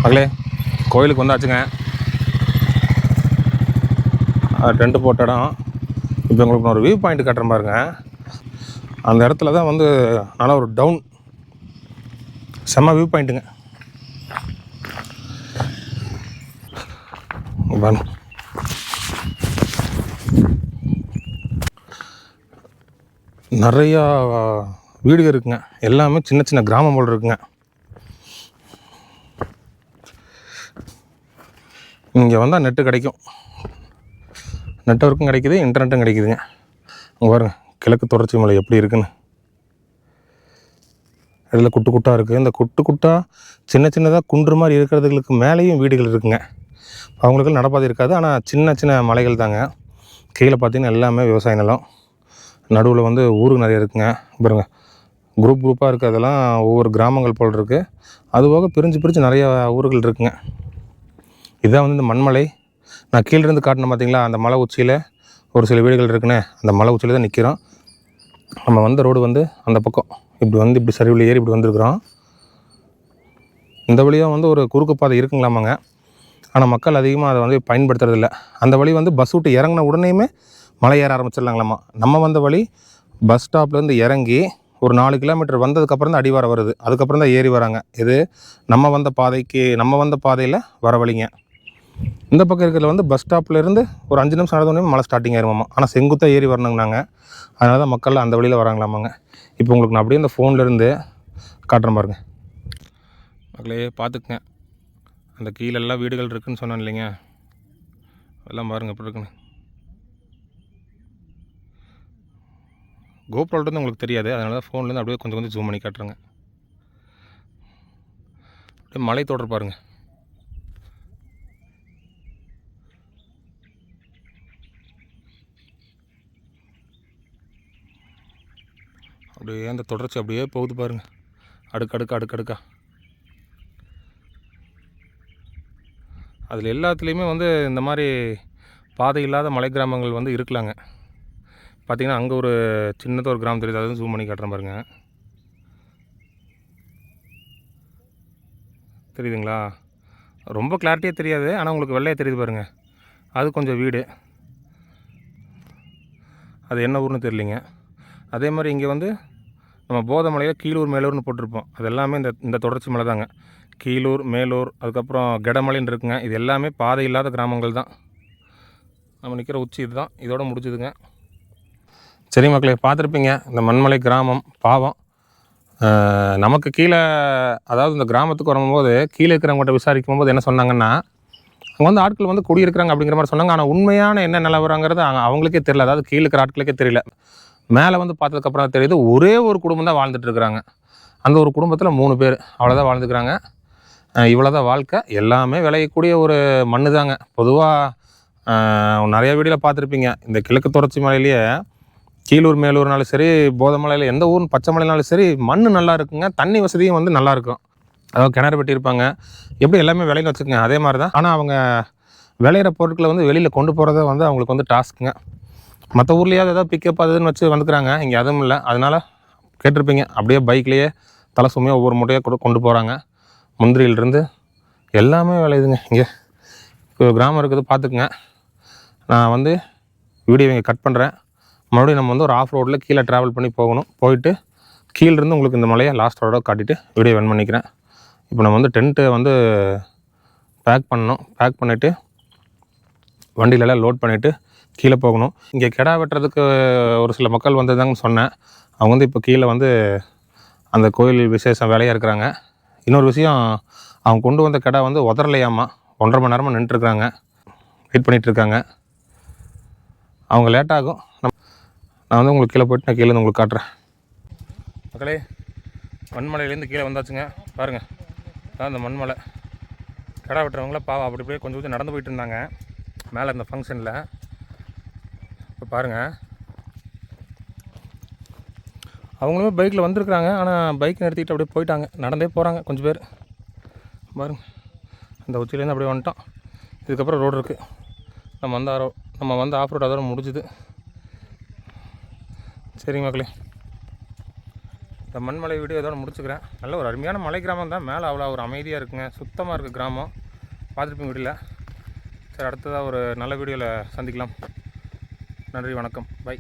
மகளே, கோயிலுக்கு வந்தாச்சுங்க. டென்ட் போட்ட இடம். இப்போ உங்களுக்கு ஒரு வியூ பாயிண்ட் காட்டுறேன் பாருங்க. அந்த இடத்துல தான் வந்து நல்லா ஒரு டவுன் செம்ம வியூ பாயிண்ட்டுங்க. நிறையா வீடுகள் இருக்குங்க. எல்லாமே சின்ன சின்ன கிராமம் போல் இருக்குங்க. இங்கே வந்தால் நெட்டு கிடைக்கும், நெட்வொர்க்கும் கிடைக்குது, இன்டர்நெட்டும் கிடைக்குதுங்க. அங்கே பாருங்க கிழக்கு தொடர்ச்சி மலை எப்படி இருக்குன்னு. இதில் குட்டு குட்டாக இருக்குது. இந்த குட்டு குட்டாக சின்ன சின்னதாக குன்று மாதிரி இருக்கிறதுகளுக்கு மேலேயும் வீடுகள் இருக்குங்க. அவங்களுக்கு நடப்பாதை இருக்காது, ஆனால் சின்ன சின்ன மலைகள் தாங்க. கீழே பார்த்தீங்கன்னா எல்லாமே விவசாய நிலம். நடுவில் வந்து ஊருக்கு நிறைய இருக்குங்க. பாருங்க குரூப்பாக இருக்குது. அதெல்லாம் ஒவ்வொரு கிராமங்கள் போல் இருக்குது. அதுபோக பிரிஞ்சு நிறைய ஊர்கள் இருக்குங்க. இதுதான் வந்து இந்த மண்மலை. நான் கீழேருந்து காட்டினேன் பார்த்தீங்களா, அந்த மலை உச்சியில் ஒரு சில வீடுகள் இருக்குன்னு. அந்த மலை உச்சியில் தான் நிற்கிறோம். நம்ம வந்த ரோடு வந்து அந்த பக்கம் இப்படி சரிவில் ஏறி இப்படி வந்திருக்கிறோம். இந்த வழியாக வந்து ஒரு குறுக்கு பாதை இருக்குங்களாமாங்க. ஆனால் மக்கள் அதிகமாக அதை வந்து பயன்படுத்துறதில்ல. அந்த வழி வந்து பஸ் விட்டு இறங்கின உடனேயுமே மலை ஏற ஆரம்பிச்சிடலாங்களாமா. நம்ம வந்த வழி பஸ் ஸ்டாப்லேருந்து இறங்கி ஒரு 4 கிலோமீட்டர் வந்ததுக்கப்புறம் தான் அடிவாரம் வருது. அதுக்கப்புறம் தான் ஏறி வராங்க. இது நம்ம வந்த பாதையில் வர வழிங்க. இந்த பக்கம் இருக்கிறதுல வந்து பஸ் ஸ்டாப்லேருந்து ஒரு 5 நிமிஷம் நடந்தோடனே மலை ஸ்டார்டிங் ஆயிருமாம்மா. ஆனால் செங்குத்தாக ஏறி வரணுங்கனாங்க. அதனால தான் மக்கள் அந்த வழியில் வராங்களாமாங்க. இப்போ உங்களுக்கு நான் அப்படியே இந்த ஃபோன்லேருந்து காட்டுறேன் பாருங்க. மக்களே பார்த்துக்குங்க. அந்த கீழெல்லாம் வீடுகள் இருக்குதுன்னு சொன்னேன் இல்லைங்க, அதெல்லாம் பாருங்கள் எப்படி இருக்குன்னு. கோப்ரோலேருந்து உங்களுக்கு தெரியாது, அதனால தான் ஃபோன்லேருந்து அப்படியே கொஞ்சம் கொஞ்சம் ஜூம் பண்ணி காட்டுறேங்க. அப்படியே மலை தொடர் பாருங்கள். அப்படியே அந்த தொடர்ச்சி அப்படியே போகுது பாருங்கள், அடுக்கடுக்கா. அதில் எல்லாத்துலேயுமே வந்து இந்த மாதிரி பாதை இல்லாத மலை கிராமங்கள் வந்து இருக்கலாங்க. பார்த்திங்கன்னா அங்கே ஒரு சின்னதாக ஒரு கிராமம் தெரியுது, அதுவும் ஜூம் பண்ணி காட்டுறேன் பாருங்கள். தெரியுதுங்களா? ரொம்ப கிளாரிட்டியாக தெரியாது, ஆனால் உங்களுக்கு வெள்ளையாக தெரியுது பாருங்கள். அது கொஞ்சம் வீடு, அது என்ன ஊர்னு தெரியலிங்க. அதே மாதிரி இங்கே வந்து நம்ம போதமலையில் கீழூர் மேலூர்னு போட்டிருப்போம். அது எல்லாமே இந்த தொடர்ச்சி மலை தாங்க. கீழூர், மேலூர், அதுக்கப்புறம் கெடமலைன்னு இருக்குங்க. இது எல்லாமே பாதை இல்லாத கிராமங்கள் தான். நம்ம நிற்கிற உச்சி இது தான், இதோட முடிச்சுதுங்க. சரி மக்களே, பார்த்துருப்பீங்க இந்த மண்மலை கிராமம். பாவம், நமக்கு கீழே, அதாவது இந்த கிராமத்துக்கு வரும்போது கீழே இருக்கிறவங்கள்ட்ட விசாரிக்கும் போது என்ன சொன்னாங்கன்னா, அங்கே வந்து ஆட்கள் வந்து குடியிருக்கிறாங்க அப்படிங்கிற மாதிரி சொன்னாங்க. ஆனால் உண்மையான என்ன நிலவரங்கிறது அவங்களுக்கே தெரியல. அதாவது கீழே இருக்கிற ஆட்களுக்கே தெரியல. மேலே வந்து பார்த்ததுக்கப்புறம் தெரியுது ஒரே ஒரு குடும்பம் தான் வாழ்ந்துட்டு இருக்கிறாங்க. அந்த ஒரு குடும்பத்தில் 3 பேர் அவ்வளோதான் வாழ்ந்துக்கிறாங்க. இவ்வளோ தான் வாழ்க்கை. எல்லாமே விளையக்கூடிய ஒரு மண்ணு தாங்க. பொதுவாக நிறைய வீடியோவில் பார்த்துருப்பீங்க, இந்த கிழக்கு தொடர்ச்சி மலையிலேயே கீழூர் மேலூர்னாலும் சரி, போதமலையில் எந்த ஊர் பச்சை மலைனாலும் சரி, மண் நல்லா இருக்குங்க. தண்ணி வசதியும் வந்து நல்லாயிருக்கும். அதாவது கிணறு வெட்டியிருப்பாங்க. எப்படி எல்லாமே விளையின்னு வச்சுக்கோங்க, அதே மாதிரி தான். ஆனால் அவங்க விளையிற பொருட்களை வந்து வெளியில் கொண்டு போகிறத வந்து அவங்களுக்கு வந்து டாஸ்க்குங்க. மற்ற ஊர்லேயாவது ஏதாவது பிக்கப் அதுன்னு வச்சு வந்துக்கிறாங்க, இங்கே அதுவும் இல்லை. அதனால் கேட்டிருப்பீங்க, அப்படியே பைக்லேயே தலை சுமையாக ஒவ்வொரு மூட்டையாக கொண்டு போகிறாங்க. முந்திரியிலிருந்து எல்லாமே விளையுதுங்க. இங்கே கிராமம் இருக்குது, பார்த்துக்குங்க. நான் வந்து வீடியோ இங்கே கட் பண்ணுறேன். மறுபடியும் நம்ம வந்து ஒரு ஆஃப் ரோடில் கீழே ட்ராவல் பண்ணி போகணும். போயிட்டு கீழேருந்து உங்களுக்கு இந்த மலையை லாஸ்ட் ரோட காட்டிட்டு வீடியோ வென் பண்ணிக்கிறேன். இப்போ நம்ம வந்து டென்ட்டை வந்து பேக் பண்ணணும். பேக் பண்ணிவிட்டு வண்டியிலலாம் லோட் பண்ணிவிட்டு கீழே போகணும். இங்கே கிடா வெட்டுறதுக்கு ஒரு சில மக்கள் வந்ததாங்கன்னு சொன்னேன். அவங்க வந்து இப்போ கீழே வந்து அந்த கோயில் விசேஷம் வேலையாக இருக்கிறாங்க. இன்னொரு விஷயம், அவங்க கொண்டு வந்த கிடா வந்து உதறலையாமா, 1.5 மணி நேரமாக நின்றுட்டுருக்காங்க, வெயிட் பண்ணிகிட்ருக்காங்க. அவங்க லேட்டாகும். நான் வந்து உங்களுக்கு கீழே போய்ட்டு நான் கீழே உங்களுக்கு காட்டுறேன். மக்களே, மண்மலையிலேருந்து கீழே வந்தாச்சுங்க. பாருங்கள், அதான் இந்த மண்மலை. கிடா வெட்டுறவங்கள பாவம் அப்படி போய் கொஞ்சம் நடந்து போயிட்டு இருந்தாங்க மேலே இந்த ஃபங்க்ஷனில். இப்போ பாருங்கள், அவங்களுமே பைக்கில் வந்திருக்குறாங்க. ஆனால் பைக் நிறுத்திட்டு அப்படியே போயிட்டாங்க, நடந்தே போகிறாங்க கொஞ்சம் பேர். பாருங்க, அந்த உச்சிலேருந்து அப்படியே வந்துட்டோம். இதுக்கப்புறம் ரோடு இருக்குது. நம்ம வந்து ஆஃப் ரோடு அதோட முடிஞ்சுது. சரிங்க மக்களே, இந்த மண்மலை வீடியோ இதோட முடிச்சுக்கிறேன். நல்ல ஒரு அருமையான மலை கிராமம் தான். மேலே அவ்வளோ ஒரு அமைதியாக இருக்குங்க, சுத்தமாக இருக்குது கிராமம். பார்த்துருப்பீங்க வீடியோவில். சரி, அடுத்ததாக ஒரு நல்ல வீடியோவில் சந்திக்கலாம். நன்றி, வணக்கம், பை.